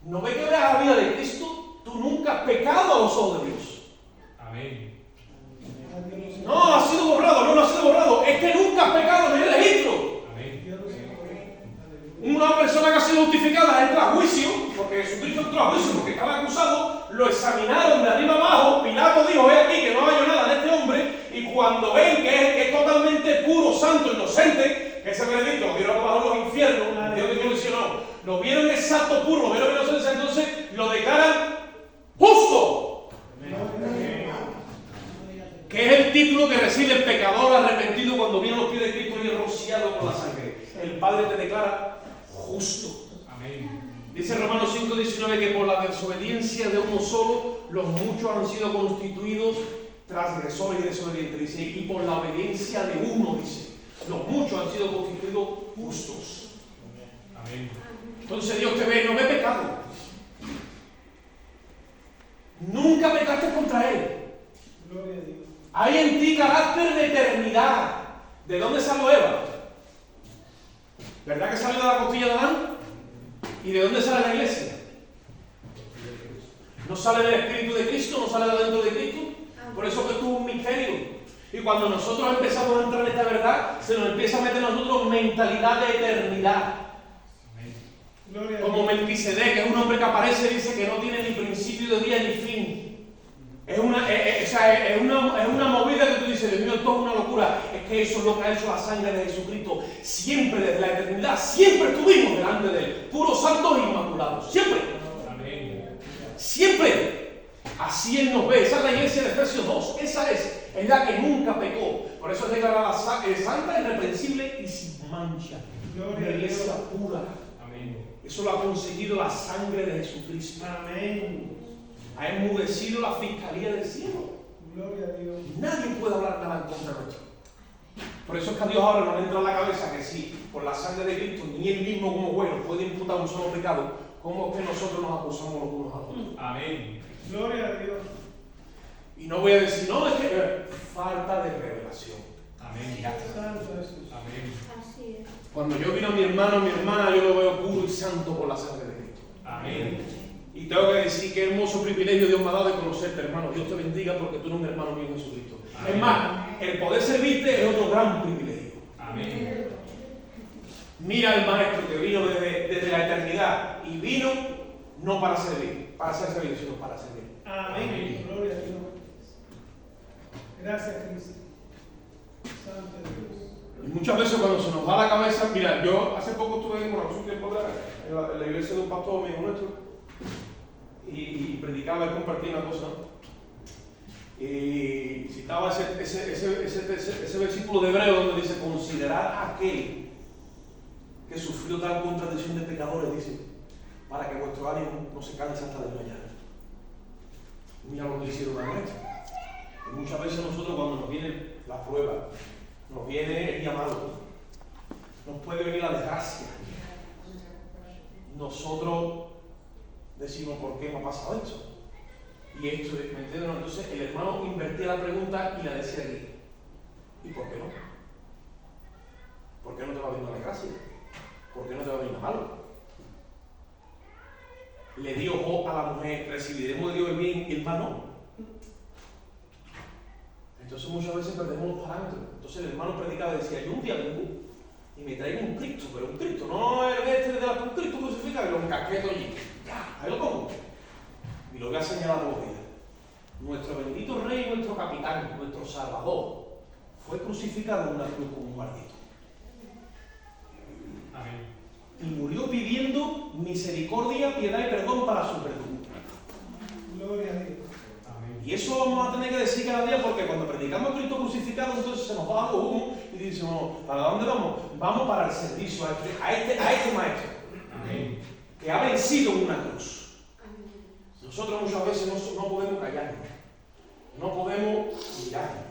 ¿No ve que veas la vida de Cristo? Tú nunca has pecado a los ojos de Dios. Amén. No, ha sido borrado. No ha sido borrado. Es que nunca has pecado en el registro. Una persona que ha sido justificada entra a juicio, porque Jesucristo entró a juicio porque estaba acusado, lo examinaron de arriba abajo. Pilato dijo: ve aquí que no hallo nada en este hombre. Y cuando ven que es totalmente puro, santo, inocente, que ese veredicto lo dieron abajo en los infiernos, Dios que no, lo vieron exacto, puro, lo vieron inocente, entonces lo declaran justo. Que es el título que recibe el pecador arrepentido cuando viene a los pies de Cristo y es rociado con la sangre. El Padre te declara justo. Amén. Dice Romanos 5:19 que por la desobediencia de uno solo los muchos han sido constituidos transgresores y desobedientes. Dice: y por la obediencia de uno, dice, los muchos han sido constituidos justos. Amén. Entonces Dios te ve, no ve pecado. Nunca pecaste contra Él. Gloria a Dios. Hay en ti carácter de eternidad. ¿De dónde salió Eva? ¿Verdad que salió de la costilla de Adán? ¿Y de dónde sale la iglesia? ¿No sale del Espíritu de Cristo? ¿No sale de dentro de Cristo? Por eso que tuvo un misterio. Y cuando nosotros empezamos a entrar en esta verdad, se nos empieza a meter en nosotros mentalidad de eternidad. Como Melquisedec, que es un hombre que aparece y dice que no tiene ni principio de día ni fin. Es una movida que tú dices: Dios mío, esto es una locura. Es que eso es lo que ha hecho la sangre de Jesucristo. Siempre, desde la eternidad, siempre estuvimos delante de Él, puros, santos e inmaculados. Siempre. Amén. Siempre. Así Él nos ve. Esa es la iglesia de Efesios 2. Esa es la que nunca pecó. Por eso es declarada santa, irreprensible y sin mancha. Una iglesia pura. Amén. Eso lo ha conseguido la sangre de Jesucristo. Amén. Ha enmudecido la fiscalía del cielo. Gloria a Dios. Nadie puede hablar nada en contra nuestro. Por eso es que a Dios ahora no le entra en la cabeza que si por la sangre de Cristo ni Él mismo como juez nos puede imputar un solo pecado, ¿cómo es que nosotros nos acusamos los unos a los otros? Amén. Gloria a Dios. Y no voy a decir: no, es que falta de revelación. Amén. Santo Jesús. Amén. Así es. Cuando yo miro a mi hermano, a mi hermana, yo lo veo puro y santo por la sangre de Cristo. Amén. Y tengo que decir: qué hermoso privilegio Dios me ha dado de conocerte, hermano. Dios te bendiga porque tú eres un hermano mío en Jesucristo. Amén. Es más, el poder servirte es otro gran privilegio. Amén. Mira al Maestro que vino desde la eternidad y vino no para servir, para ser servido, sino para servir. Amén. Amén. Gloria a Dios. Gracias, Cristo. Santo Dios. Y muchas veces cuando se nos va la cabeza, mira, yo hace poco estuve en un tiempo en la iglesia de un pastor amigo nuestro. Y predicaba y compartía una cosa, ¿no? Y citaba ese versículo de Hebreo donde dice: considerad a aquel que sufrió tal contradicción de pecadores, dice, para que vuestro ánimo no se canse hasta desmayar. Mira lo que hicieron a Maestro. Y muchas veces nosotros cuando nos viene la prueba, nos viene el llamado, nos puede venir la desgracia, nosotros decimos, ¿por qué me ha pasado esto? Y esto, ¿me entienden? Entonces el hermano invertía la pregunta y la decía aquí. ¿Y por qué no? ¿Por qué no te va a venir la desgracia? ¿Por qué no te va a venir malo? Le dio Job a la mujer, recibiremos de Dios el bien y el mal no. Entonces muchas veces perdemos los parámetros. Entonces el hermano predicaba y decía, yo un día vengo y me traigo un Cristo, pero un Cristo, no el un Cristo crucificado y lo encasqueto allí. Ya, ahí lo pongo. Y lo voy a señalar todos los días. Nuestro bendito Rey, nuestro capitán, nuestro Salvador, fue crucificado en una cruz como un maldito. Amén. Y murió pidiendo misericordia, piedad y perdón para su perdón. Gloria a Dios. Amén. Y eso vamos a tener que decir cada día porque cuando predicamos a Cristo crucificado, entonces se nos va algo humo y decimos, ¿para dónde vamos? Vamos para el servicio a este maestro. Amén. Que ha vencido en una cruz. Nosotros muchas veces no podemos callarnos, no podemos mirarnos.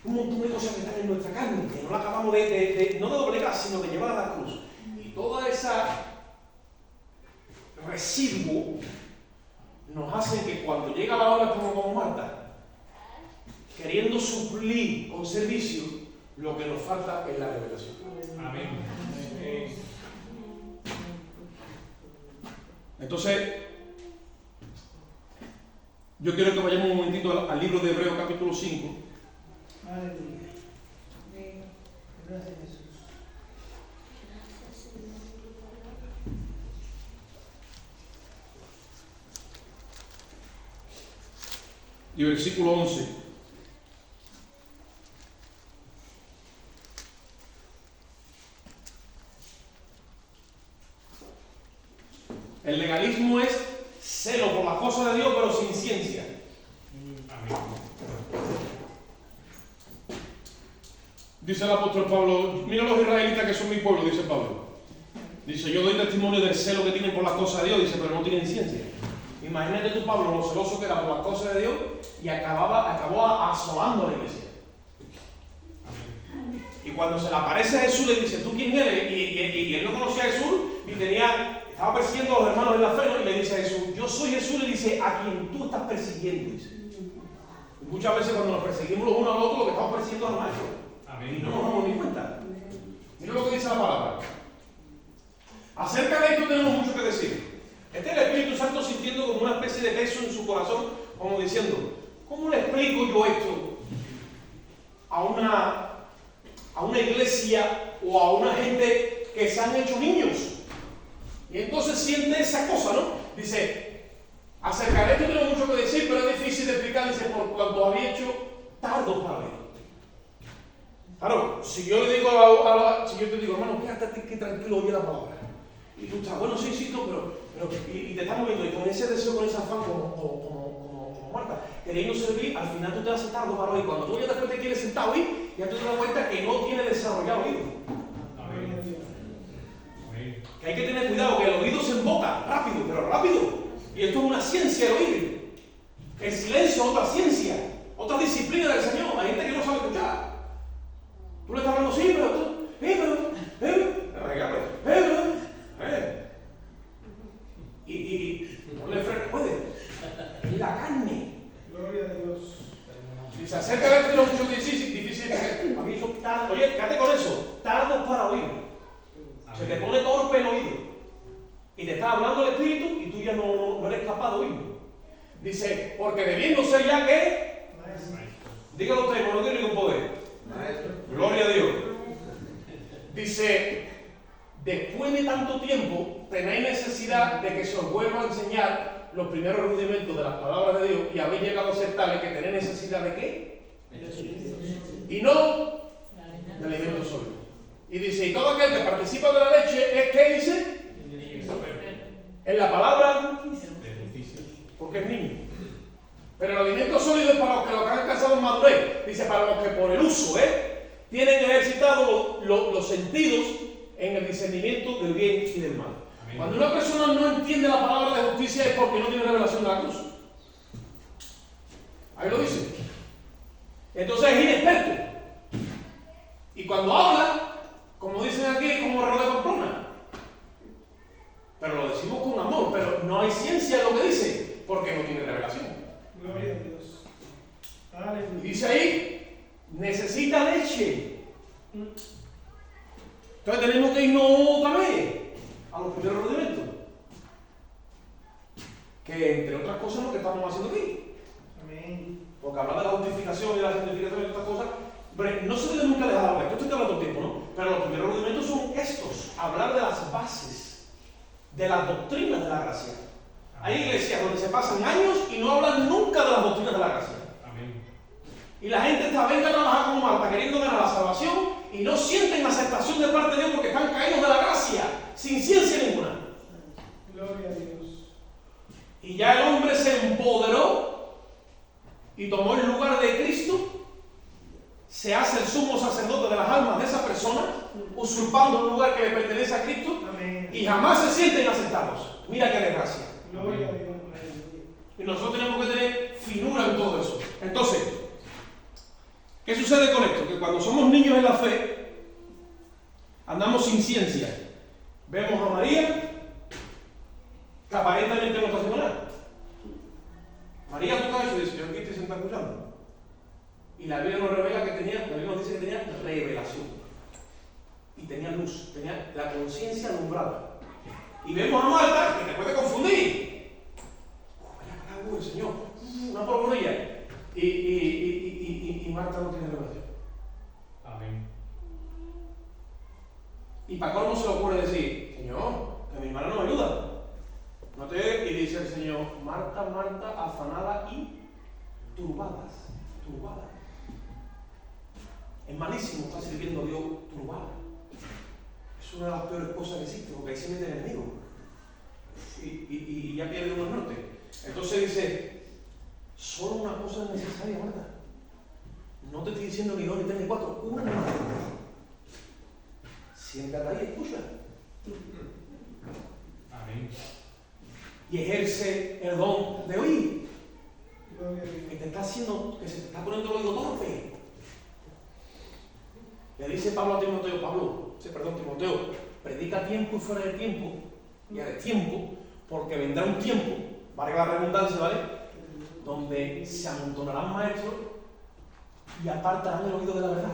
Un montón de cosas que están en nuestra carne, que no la acabamos no de doblegar, sino de llevar a la cruz. Y toda esa residuo nos hace que cuando llega la hora como Marta, queriendo suplir con servicio, lo que nos falta es la revelación. Amén. Entonces, yo quiero que vayamos un momentito al libro de Hebreos capítulo 5. Aleluya. Gracias, Jesús. Y versículo 11. El legalismo es celo por las cosas de Dios, pero sin ciencia. Amén. Dice el apóstol Pablo, mira los israelitas que son mi pueblo, dice Pablo. Dice, yo doy testimonio del celo que tienen por las cosas de Dios, dice, pero no tienen ciencia. Imagínate tú, Pablo, lo celoso que era por las cosas de Dios y acabó asolando a la iglesia. Y cuando se le aparece a Jesús, le dice, ¿tú quién eres? Y él no conocía a Jesús y estaba persiguiendo a los hermanos en la fe, ¿no? Y le dice a Jesús, yo soy Jesús, le dice, a quien tú estás persiguiendo, dice. Y muchas veces cuando nos perseguimos los unos a los otros, lo que estamos persiguiendo es al maestro. Amén. Y no nos damos ni cuenta. Mira lo que dice la palabra. Acerca de esto tenemos mucho que decir. Este es el Espíritu Santo sintiendo como una especie de peso en su corazón, como diciendo, ¿cómo le explico yo esto a una iglesia o a una gente que se han hecho niños? Y entonces siente esa cosa, ¿no? Dice, acerca de esto tenemos mucho que decir, pero es difícil de explicar, dice, por cuanto había hecho tardo para ver. Claro, si yo le digo si yo te digo, hermano, quédate que tranquilo, oye la palabra. Y tú estás, bueno, sí, insisto, pero y te estás moviendo, y con ese deseo, con ese afán, como Marta, queriendo servir, al final tú te haces tardo para oír. Cuando tú ya después te quieres sentar a oír, ya tú te das cuenta que no tiene desarrollado oído. Amén. Amén. Que hay que tener cuidado, que el oído se emboca, rápido, pero rápido. Y esto es una ciencia el oír. El silencio es otra ciencia, otra disciplina del Señor. Hay gente que no sabe escuchar. Tú le estás hablando, sí, pero tú, y no le frenes, puede. Es la carne. Gloria a Dios. Si se acerca a esto, no es mucho difícil. A mí eso tardo. Oye, quédate con eso. Tardo para oír. Se te pone torpe el oído. Y te está hablando el Espíritu y tú ya no eres capaz de oírlo. Dice, porque debiendo ser ya que. Dígalo usted, no lo tiene ningún poder. Gloria a Dios. Dice, después de tanto tiempo, tenéis necesidad de que se os vuelva a enseñar los primeros rudimentos de las palabras de Dios y habéis llegado a ser tales que tenéis necesidad de qué? Y no del alimento sólido. Y dice, y todo aquel que participa de la leche es que dice en la palabra porque es niño. Pero el alimento sólido es para los que lo han alcanzado en madurez. Dice, para los que por el uso tienen ejercitado los sentidos en el discernimiento del bien y del mal. Amén. Cuando una persona no entiende la palabra de justicia es porque no tiene revelación de la cruz. Ahí lo dice. Entonces es inexperto. Y cuando habla, como dicen aquí, es como reloj de Pamplona. Pero lo decimos con amor, pero no hay ciencia en lo que dice, porque no tiene revelación. Gloria a Dios. Y Aleluya. dice ahí, necesita leche. Entonces tenemos que irnos otra vez a los primeros rudimentos. Que entre otras cosas es lo que estamos haciendo aquí. Amén. Porque hablar de la justificación y la santificación y otras cosas, hombre, no se debe nunca dejar hablar. Esto estoy hablando todo el tiempo, ¿no? Pero los primeros rudimentos son estos: hablar de las bases, de las doctrinas de la gracia. Hay iglesias donde se pasan años y no hablan nunca de las doctrinas de la gracia. Amén. Y la gente está venga a trabajar como Marta, queriendo ganar la salvación y no sienten aceptación de parte de Dios porque están caídos de la gracia, sin ciencia ninguna. Gloria a Dios. Y ya el hombre se empoderó y tomó el lugar de Cristo, se hace el sumo sacerdote de las almas de esa persona, usurpando un lugar que le pertenece a Cristo, Amén. y jamás se sienten aceptados. Mira qué desgracia. Gloria a Dios. Aleluya. Y nosotros tenemos que tener finura en todo eso. Entonces, ¿qué sucede con esto? Que cuando somos niños en la fe, andamos sin ciencia. Vemos a María, que aparentemente no está haciendo nada. María, tú estás hecho y dice, yo aquí estoy sentado escuchando. Y la Biblia nos revela que tenía, la Biblia nos dice que tenía revelación. Y tenía luz, tenía la conciencia alumbrada. Y vemos a Marta, que te puede confundir. Vaya para el Señor, una polvorilla. Y Marta no tiene revelación. Amén. Y para colmo se le ocurre decir, Señor, que mi hermana no me ayuda. Y dice el Señor, Marta, Marta, afanada y turbada. Es malísimo estar sirviendo a Dios turbada. Es una de las peores cosas que existe, porque ahí se mete el enemigo. Y ya pierde uno el norte. Entonces dice, solo una cosa es necesaria, Marta. No te estoy diciendo ni dos, ni tres, ni cuatro, una nada más. Siéntate ahí y escucha. Amén. Y ejerce el don de oír. Gloria a Dios. Que te está haciendo, que se te está poniendo el oído torpe. Le dice Pablo a Timoteo, Timoteo, predica a tiempo y fuera de tiempo, y a destiempo, porque vendrá un tiempo, valga la redundancia, ¿vale? Donde se amontonarán maestros y apartarán el oído de la verdad.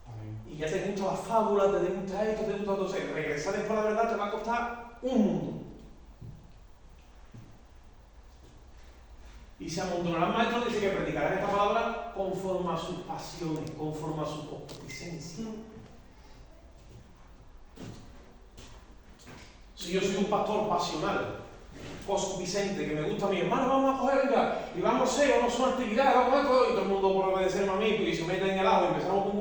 Amén. Y ya te gusta la fábula, te gusta esto, te gusta todo. Entonces, regresar después a la verdad te va a costar un mundo. Y se amontonarán maestros, dice que predicarán esta palabra conforme a sus pasiones, conforme a su concupiscencia. Si yo soy un pastor pasional, concupiscente, que me gusta a mi hermano, vamos a coger, venga, y vamos a hacer una actividad, vamos a esto, y todo el mundo por obedecerme a mí, y se meten en el agua y empezamos con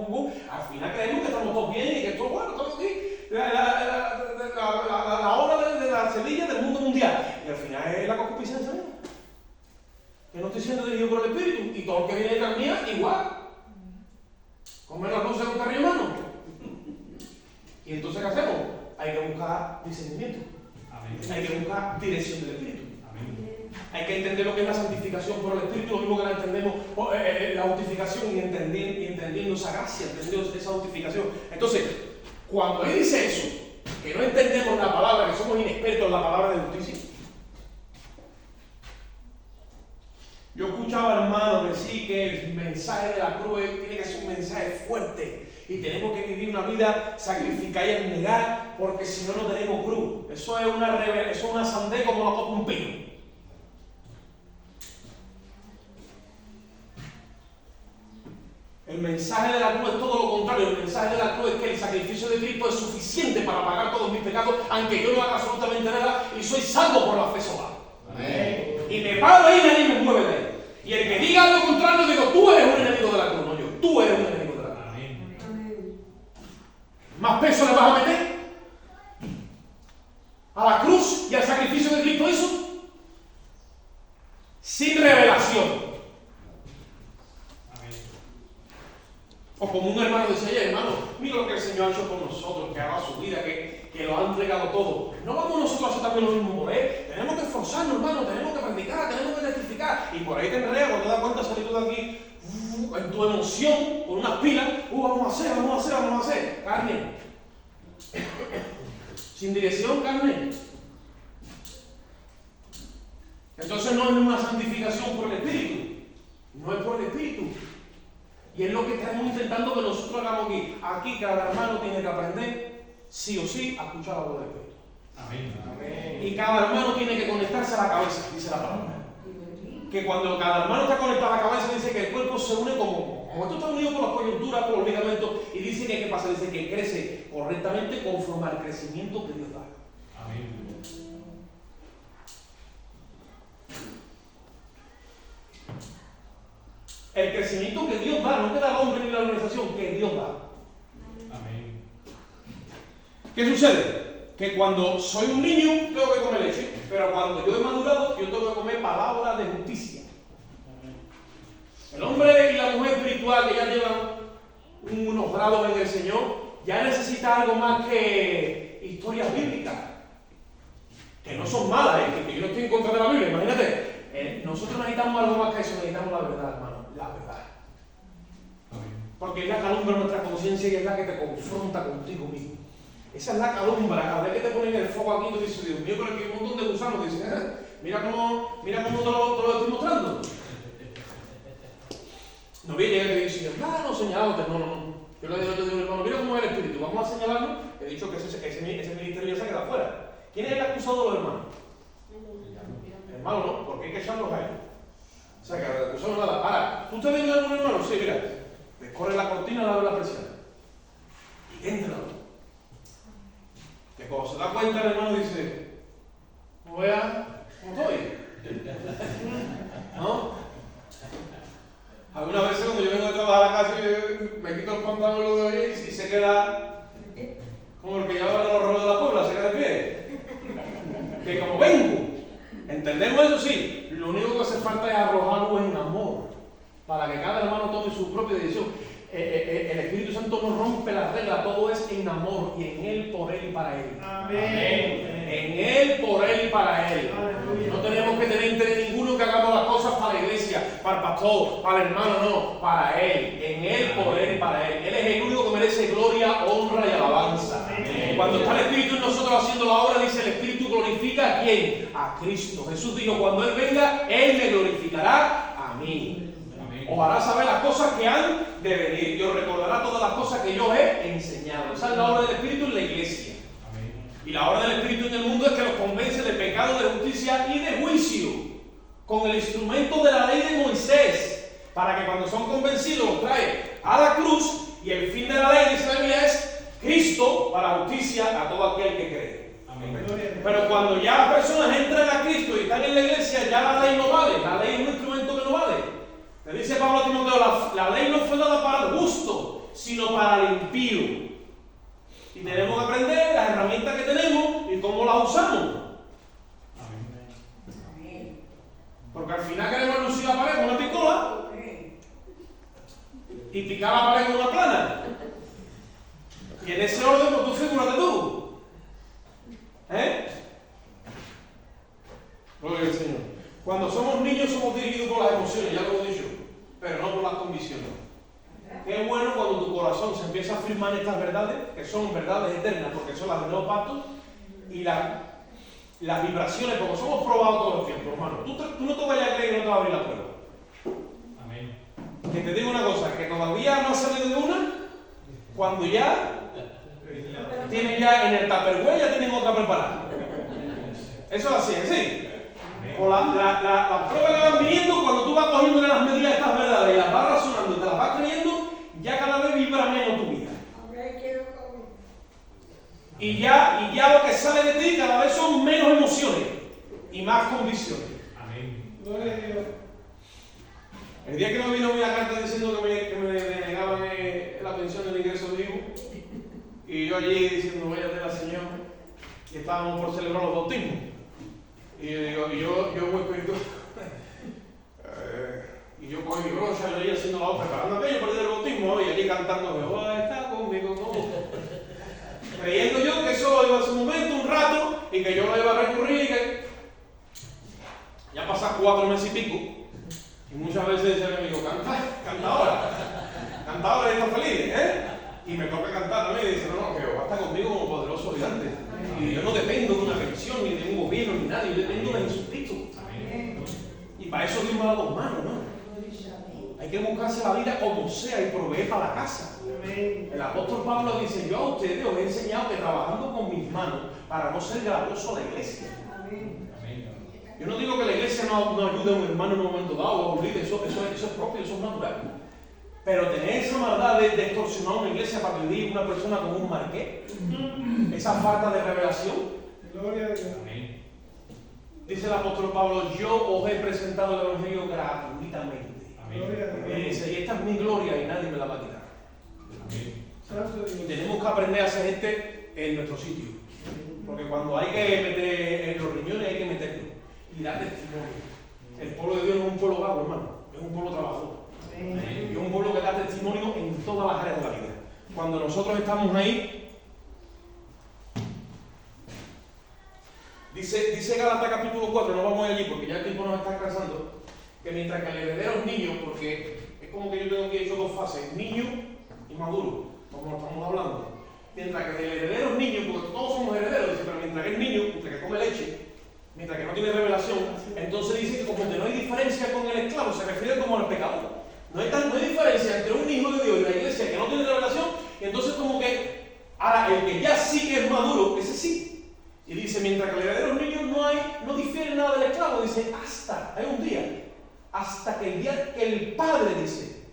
al final creemos que estamos todos bien y que todo bueno, estamos aquí, la hora de la semilla del mundo mundial. Y al final es la concupiscencia mía. Que no estoy siendo dirigido por el Espíritu, y todo el que viene detrás mía, igual. Con menos luz en un carrillo humano. Y entonces, ¿qué hacemos? Hay que buscar discernimiento. Amén. Hay que buscar dirección del Espíritu. Amén. Hay que entender lo que es la santificación por el Espíritu, lo mismo que la entendemos, la justificación y entendiendo esa gracia, entendiendo esa justificación. Entonces, cuando él dice eso, que no entendemos la palabra, que somos inexpertos en la palabra de justicia, yo escuchaba, hermano, decir que el mensaje de la cruz tiene que ser un mensaje fuerte y tenemos que vivir una vida sacrificada y abnegar porque si no, no tenemos cruz. Eso es una sandez como la copa un pino. El mensaje de la cruz es todo lo contrario. El mensaje de la cruz es que el sacrificio de Cristo es suficiente para pagar todos mis pecados, aunque yo no haga absolutamente nada y soy salvo por la fe sola. Amén. Y me paro ahí y nadie me mueve de ahí. Y el que diga algo contrario, digo, tú eres un enemigo de la cruz, no yo. Tú eres un enemigo de la cruz. Amén. ¿Más peso le vas a meter a la cruz y al sacrificio de Cristo eso? Sin revelación. Amén. O como un hermano decía ayer, hermano, mira lo que el Señor ha hecho con nosotros, que ha dado su vida, que lo ha entregado todo. No vamos nosotros a hacer también lo mismo por él. Tenemos que esforzarnos, hermano, tenemos que predicar, tenemos que testificar. Y por ahí te enredas, cuando te das cuenta, salir tú de aquí, en tu emoción, con unas pilas, vamos a hacer. Carne. Sin dirección, carne. Entonces no es una santificación por el Espíritu. No es por el Espíritu. Y es lo que estamos intentando que nosotros hagamos aquí. Aquí cada hermano tiene que aprender, sí o sí, a escuchar la voz del Espíritu. Amén. Y cada hermano tiene que conectarse a la cabeza, dice la palabra. Que cuando cada hermano está conectado a la cabeza, dice que el cuerpo se une como esto está unido por las coyunturas, por los ligamentos, y dice que ¿qué pasa? Dice que crece correctamente conforme al crecimiento que Dios da. Amén. El crecimiento que Dios da, no que da el hombre ni la organización, que Dios da. Amén. ¿Qué sucede? Que cuando soy un niño tengo que comer leche, pero cuando yo he madurado, yo tengo que comer palabra de justicia. El hombre y la mujer espiritual que ya llevan unos grados en el Señor, ya necesita algo más que historias bíblicas, que no son malas, que yo no estoy en contra de la Biblia, imagínate. Nosotros necesitamos algo más que eso, necesitamos la verdad, hermano, la verdad. Porque es la calumbre de nuestra conciencia y es la que te confronta contigo mismo. Esa es la calumbre, cada vez que te ponen el foco aquí, tú dices, Dios mío, pero aquí hay un montón de gusanos, dices, mira cómo te lo estoy mostrando. No viene y te dice, no, señalándote, no. Yo le digo, hermano, mira cómo es el Espíritu, vamos a señalarlo. He dicho que ese ministerio ya se queda fuera. ¿Quién es el acusado de los hermanos? El hermano no, porque hay que echarlos a ellos. O sea, que el acusado nada. Ahora, ¿tú te ves a algún hermano? Sí, mira, descorre la cortina, abre la presión. Y entra. Que cuando se da cuenta el hermano dice, ¿cómo vea? ¿Cómo estoy? ¿No? Algunas veces cuando yo vengo de trabajar a la casa, yo me quito el pantalón lo de hoy y se queda como el que lleva los rollos de la Puebla, se queda de pie. Que como vengo, entendemos eso sí, lo único que hace falta es arrojarlo en amor, para que cada hermano tome su propia decisión. El Espíritu Santo no rompe las reglas, todo es en amor y en Él, por Él y para Él. Amén. En Él, por Él y para Él. No tenemos que tener interés ninguno que hagamos las cosas para la iglesia, para el pastor, para el hermano, no, para Él. En Él, por Él y para Él. Él es el único que merece gloria, honra y alabanza. Cuando está el Espíritu en nosotros haciendo la obra, dice el Espíritu glorifica ¿a quién? A Cristo. Jesús dijo, cuando Él venga, Él me glorificará a mí. Os hará saber las cosas que han de venir y os recordará todas las cosas que yo he enseñado. Esa es la obra del Espíritu en la iglesia. Y la obra del Espíritu en el mundo es que los convence de pecado, de justicia y de juicio, con el instrumento de la ley de Moisés, para que cuando son convencidos los trae a la cruz, y el fin de la ley, dice la Biblia, es Cristo para justicia a todo aquel que cree. Amén. Pero cuando ya las personas entran a Cristo y están en la iglesia, ya la ley no vale, la ley es un instrumento que no vale. Le dice Pablo a Timoteo, la ley no fue dada para el justo, sino para el impío. Y tenemos que aprender las herramientas que tenemos y cómo las usamos. Amén. Porque al final queremos lucir la pared con una pistola y picar la pared con una plana. Y en ese orden, pues tú figúrate tú. Gloria al Señor. Cuando somos niños somos dirigidos por las emociones, ya lo he dicho, pero no por las convicciones. Qué bueno cuando tu corazón se empieza a afirmar estas verdades, que son verdades eternas, porque son las del nuevo pacto, y las vibraciones, porque somos probados todo el tiempo, hermano. Tú no te vayas a creer que no te va a abrir la prueba. Amén. Que te digo una cosa, que todavía no has salido de una, cuando ya tienen ya en el tupperware, ya tienen otra preparada. Eso es así, ¿sí? O la prueba que van viniendo, cuando tú vas cogiendo las medidas de estas verdades y las vas razonando y te las vas creyendo, ya cada vez vibra menos tu vida. Y ya lo que sale de ti cada vez son menos emociones y más convicciones. Amén. Gloria a Dios. El día que me vino una carta diciendo que me denegaban la pensión del ingreso vivo, y yo allí diciendo, váyate la señora, que estábamos por celebrar los bautismos. Y yo muy espiritual. Y yo cogí mi brocha, yo allí haciendo la obra, preparando aquello para el bautismo, y allí cantando, Jehová está conmigo, creyendo yo que eso iba a ser un momento, un rato, y que yo lo iba a recurrir, y que ya pasan 4 meses y pico, Y muchas veces dice mi amigo, canta ahora y está feliz, ¿eh? Y me toca cantar también y dice, no, que Jehová está conmigo como poderoso gigante. Y yo no dependo de una pensión, ni de un gobierno, ni nada, yo dependo de Jesucristo. Y para eso Dios me ha dado manos, ¿no? Hay que buscarse la vida como sea y proveer para la casa. El apóstol Pablo dice, yo a ustedes os he enseñado que trabajando con mis manos para no ser gravoso a la iglesia. Yo no digo que la iglesia no ayude a un hermano en un momento dado o a un líder, eso es propio, eso es natural. Pero tener esa maldad de extorsionar a una iglesia para que viva una persona como un marqués, esa falta de revelación. Gloria a Dios. Dice el apóstol Pablo, yo os he presentado el evangelio gratuitamente. Gloria a Y Dios. dice, y esta es mi gloria y nadie me la va a quitar. Santo Y Dios. tenemos que aprender a ser gente en nuestro sitio. Porque cuando hay que meter en los riñones hay que meterlo. Y dar testimonio. El pueblo de Dios no es un pueblo vago, hermano. Es un pueblo trabajador. Es un pueblo que da testimonio en todas las áreas de la vida. Cuando nosotros estamos ahí, dice Gálatas capítulo 4, no vamos allí porque ya el tiempo nos está alcanzando, que mientras que el heredero es niño, porque es como que yo tengo aquí hecho dos fases, niño y maduro, como estamos hablando. Mientras que el heredero es niño, porque todos somos herederos, dice, pero mientras que es niño, mientras que come leche, mientras que no tiene revelación, entonces dice que como que no hay diferencia con el esclavo, se refiere como al pecador. No hay diferencia entre un hijo de Dios y la iglesia que no tiene revelación, y entonces como que, ahora el que ya sí que es maduro, ese sí. Y dice, mientras que el heredero es niño no difiere nada del esclavo, dice, hay un día, hasta que el día que el padre dice,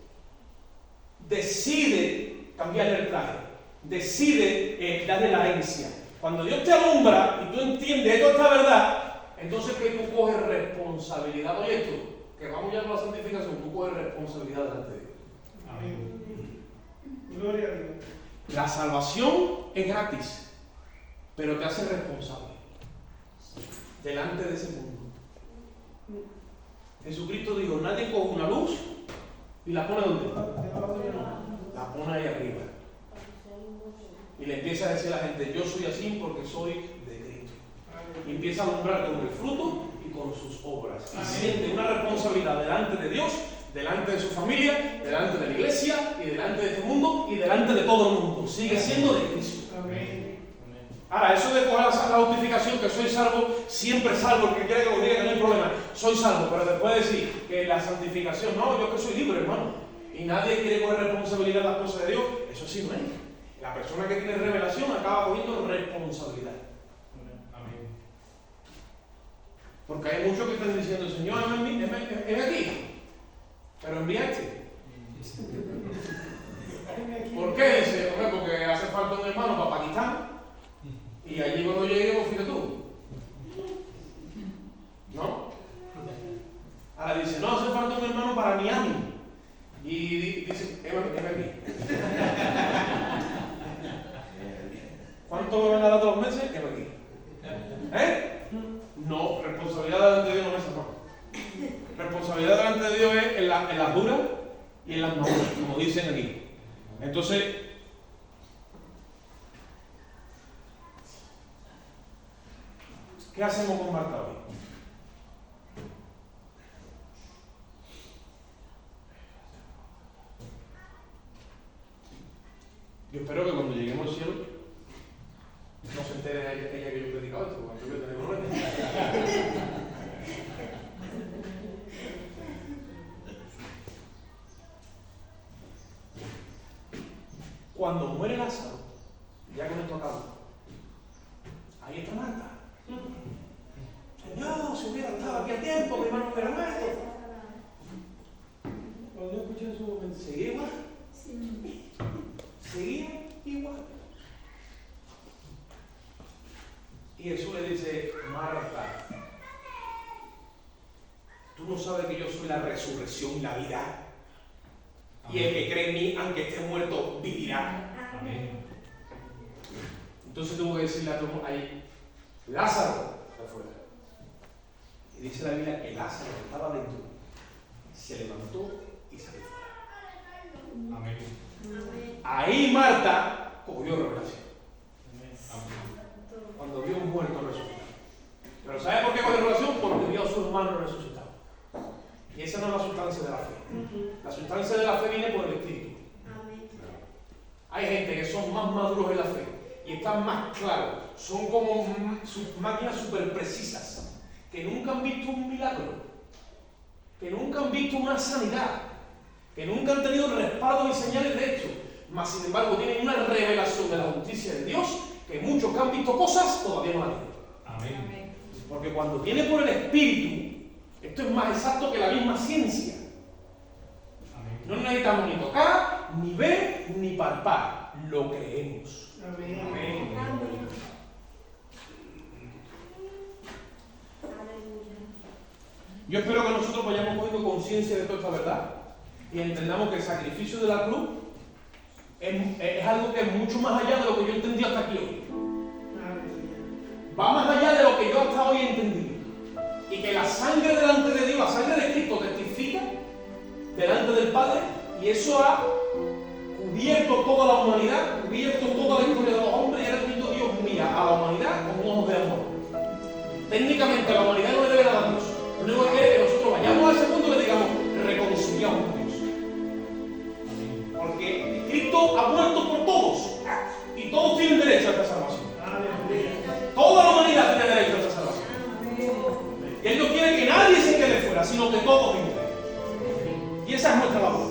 decide cambiarle el traje, decide darle la herencia. Cuando Dios te alumbra y tú entiendes esto, esta verdad, entonces que tú coges responsabilidad. Oye esto, que vamos ya con la santificación, tú coges responsabilidad delante de Dios. Gloria a Dios. La salvación es gratis, pero te hace responsable delante de ese mundo. Jesucristo dijo, nadie coge una luz y la pone ¿dónde? La pone ahí arriba. Y le empieza a decir a la gente, yo soy así porque soy de Cristo. Y empieza a alumbrar con el fruto y con sus obras. Y siente una responsabilidad delante de Dios, delante de su familia, delante de la iglesia y delante de este mundo y delante de todo el mundo. Sigue siendo de Cristo. Ahora, eso de coger la justificación, que soy salvo, siempre salvo, el que quiere que lo diga que no hay problema, soy salvo, pero después decir que la santificación, no, yo que soy libre, hermano, y nadie quiere coger responsabilidad de las cosas de Dios, eso sí no es. La persona que tiene revelación acaba cogiendo responsabilidad. Porque hay muchos que están diciendo, Señor, es aquí, pero enviaste. ¿Por qué? Dice, hombre, porque hace falta un hermano para Pakistán. Y allí cuando lleguemos, fíjate tú. ¿No? Ahora dice, no, hace falta un hermano para Miami. Y dice, aquí. ¿Cuánto me van a dar todos los meses? Aquí. No, responsabilidad delante de Dios no es no. Responsabilidad delante de Dios es en las duras y en las maduras, como dicen aquí. Entonces, ¿qué hacemos con Marta hoy? Yo espero que cuando lleguemos al cielo no se entere ella que yo he predicado esto, porque yo voy a tener problemas. Cuando muere Lázaro, ya con esto acabo, ahí está Marta. Señor, si hubiera estado aquí a tiempo, mi hermano hubiera muerto. Cuando yo escuché en su momento. Seguía igual. Seguía igual. Y Jesús le dice, Marta, tú no sabes que yo soy la resurrección y la vida. Y el que cree en mí, aunque esté muerto, vivirá. Entonces tuvo que decirle a todos ahí, Lázaro, está afuera. Y dice la Biblia que Lázaro que estaba dentro, se levantó y salió fuera. Amén. Ahí Marta cogió revelación. Cuando vio un muerto resucitado. Pero ¿sabe por qué cogió revelación? Porque vio a su hermano resucitado. Y esa no es la sustancia de la fe. La sustancia de la fe viene por el Espíritu. Hay gente que son más maduros en la fe y están más claros, son como máquinas súper precisas, que nunca han visto un milagro, que nunca han visto una sanidad, que nunca han tenido respaldo y señales de esto, mas sin embargo tienen una revelación de la justicia de Dios, que muchos que han visto cosas todavía no la tienen. Amén. Porque cuando viene por el Espíritu, esto es más exacto que la misma ciencia. No necesitamos ni tocar, ni ver, ni palpar. Lo creemos. Amén. Amén. Yo espero que nosotros vayamos cogiendo conciencia de toda esta verdad y entendamos que el sacrificio de la cruz es algo que es mucho más allá de lo que yo entendí hasta aquí hoy. Va más allá de lo que yo hasta hoy he entendido. Y que la sangre delante de Dios, la sangre de Cristo testifica delante del Padre, y eso ha cubierto toda la humanidad, cubierto toda la historia de los hombres, y ahora mismo Dios mira a la humanidad con ojos de amor. Técnicamente la humanidad no le debe nada a Dios. Lo único que quiere es que nosotros vayamos a ese punto y le digamos, reconciliamos con Dios. Porque Cristo ha muerto por todos, y todos tienen derecho a esta salvación. Toda la humanidad tiene derecho a esta salvación. Y Él no quiere que nadie se quede fuera, sino que todos entren. Y esa es nuestra labor.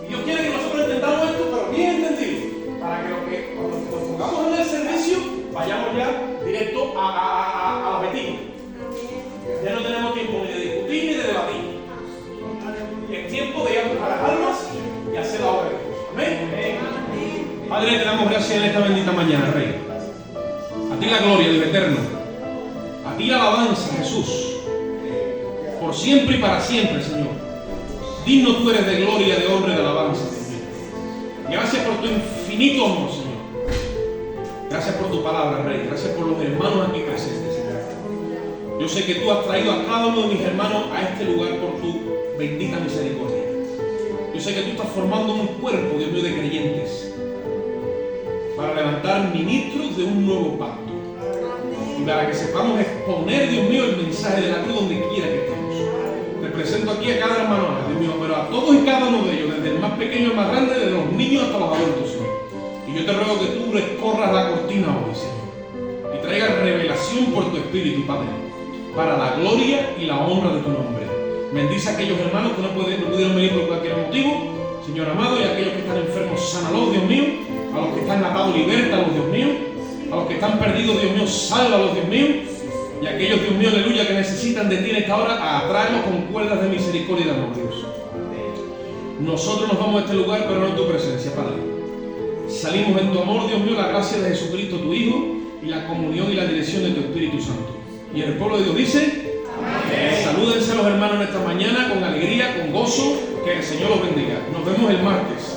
Y Dios quiere que nosotros entendamos esto, pero bien entendido, para que cuando nos pongamos en el servicio, vayamos ya directo a los objetivos. Ya no tenemos tiempo ni de discutir ni de debatir. Es tiempo de ir a buscar las almas y hacer la obra de Dios. Amén. Padre, te damos gracias en esta bendita mañana, Rey. A ti la gloria del Eterno. A ti la alabanza, Jesús. Por siempre y para siempre, Señor. Digno tú eres de gloria, de honra y de alabanza, Señor. Gracias por tu infinito amor, Señor. Gracias por tu palabra, Rey. Gracias por los hermanos aquí presentes, Señor. Yo sé que tú has traído a cada uno de mis hermanos a este lugar por tu bendita misericordia. Yo sé que tú estás formando un cuerpo, Dios mío, de creyentes para levantar ministros de un nuevo pacto. Y para que sepamos exponer, Dios mío, el mensaje de la cruz donde quiera que estemos. Te presento aquí a cada hermano, Dios mío, pero a todos y cada uno de ellos, desde el más pequeño al más grande, desde los niños hasta los adultos, Señor. Y yo te ruego que tú descorras la cortina hoy, Señor, y traigas revelación por tu Espíritu, Padre, para la gloria y la honra de tu nombre. Bendice a aquellos hermanos que no pudieron venir por cualquier motivo, Señor amado, y a aquellos que están enfermos, sánalos, Dios mío. A los que están atados, libértalos, Dios mío. A los que están perdidos, Dios mío, sálvalos, Dios mío. Y a aquellos, Dios mío, aleluya, que necesitan de ti en esta hora, atraerlos con cuerdas de misericordia y de amor, Dios. Nosotros nos vamos a este lugar, pero no en tu presencia, Padre. Salimos en tu amor, Dios mío, la gracia de Jesucristo, tu Hijo, y la comunión y la dirección de tu Espíritu Santo. Y el pueblo de Dios dice, amén. Salúdense los hermanos en esta mañana con alegría, con gozo, que el Señor los bendiga. Nos vemos el martes.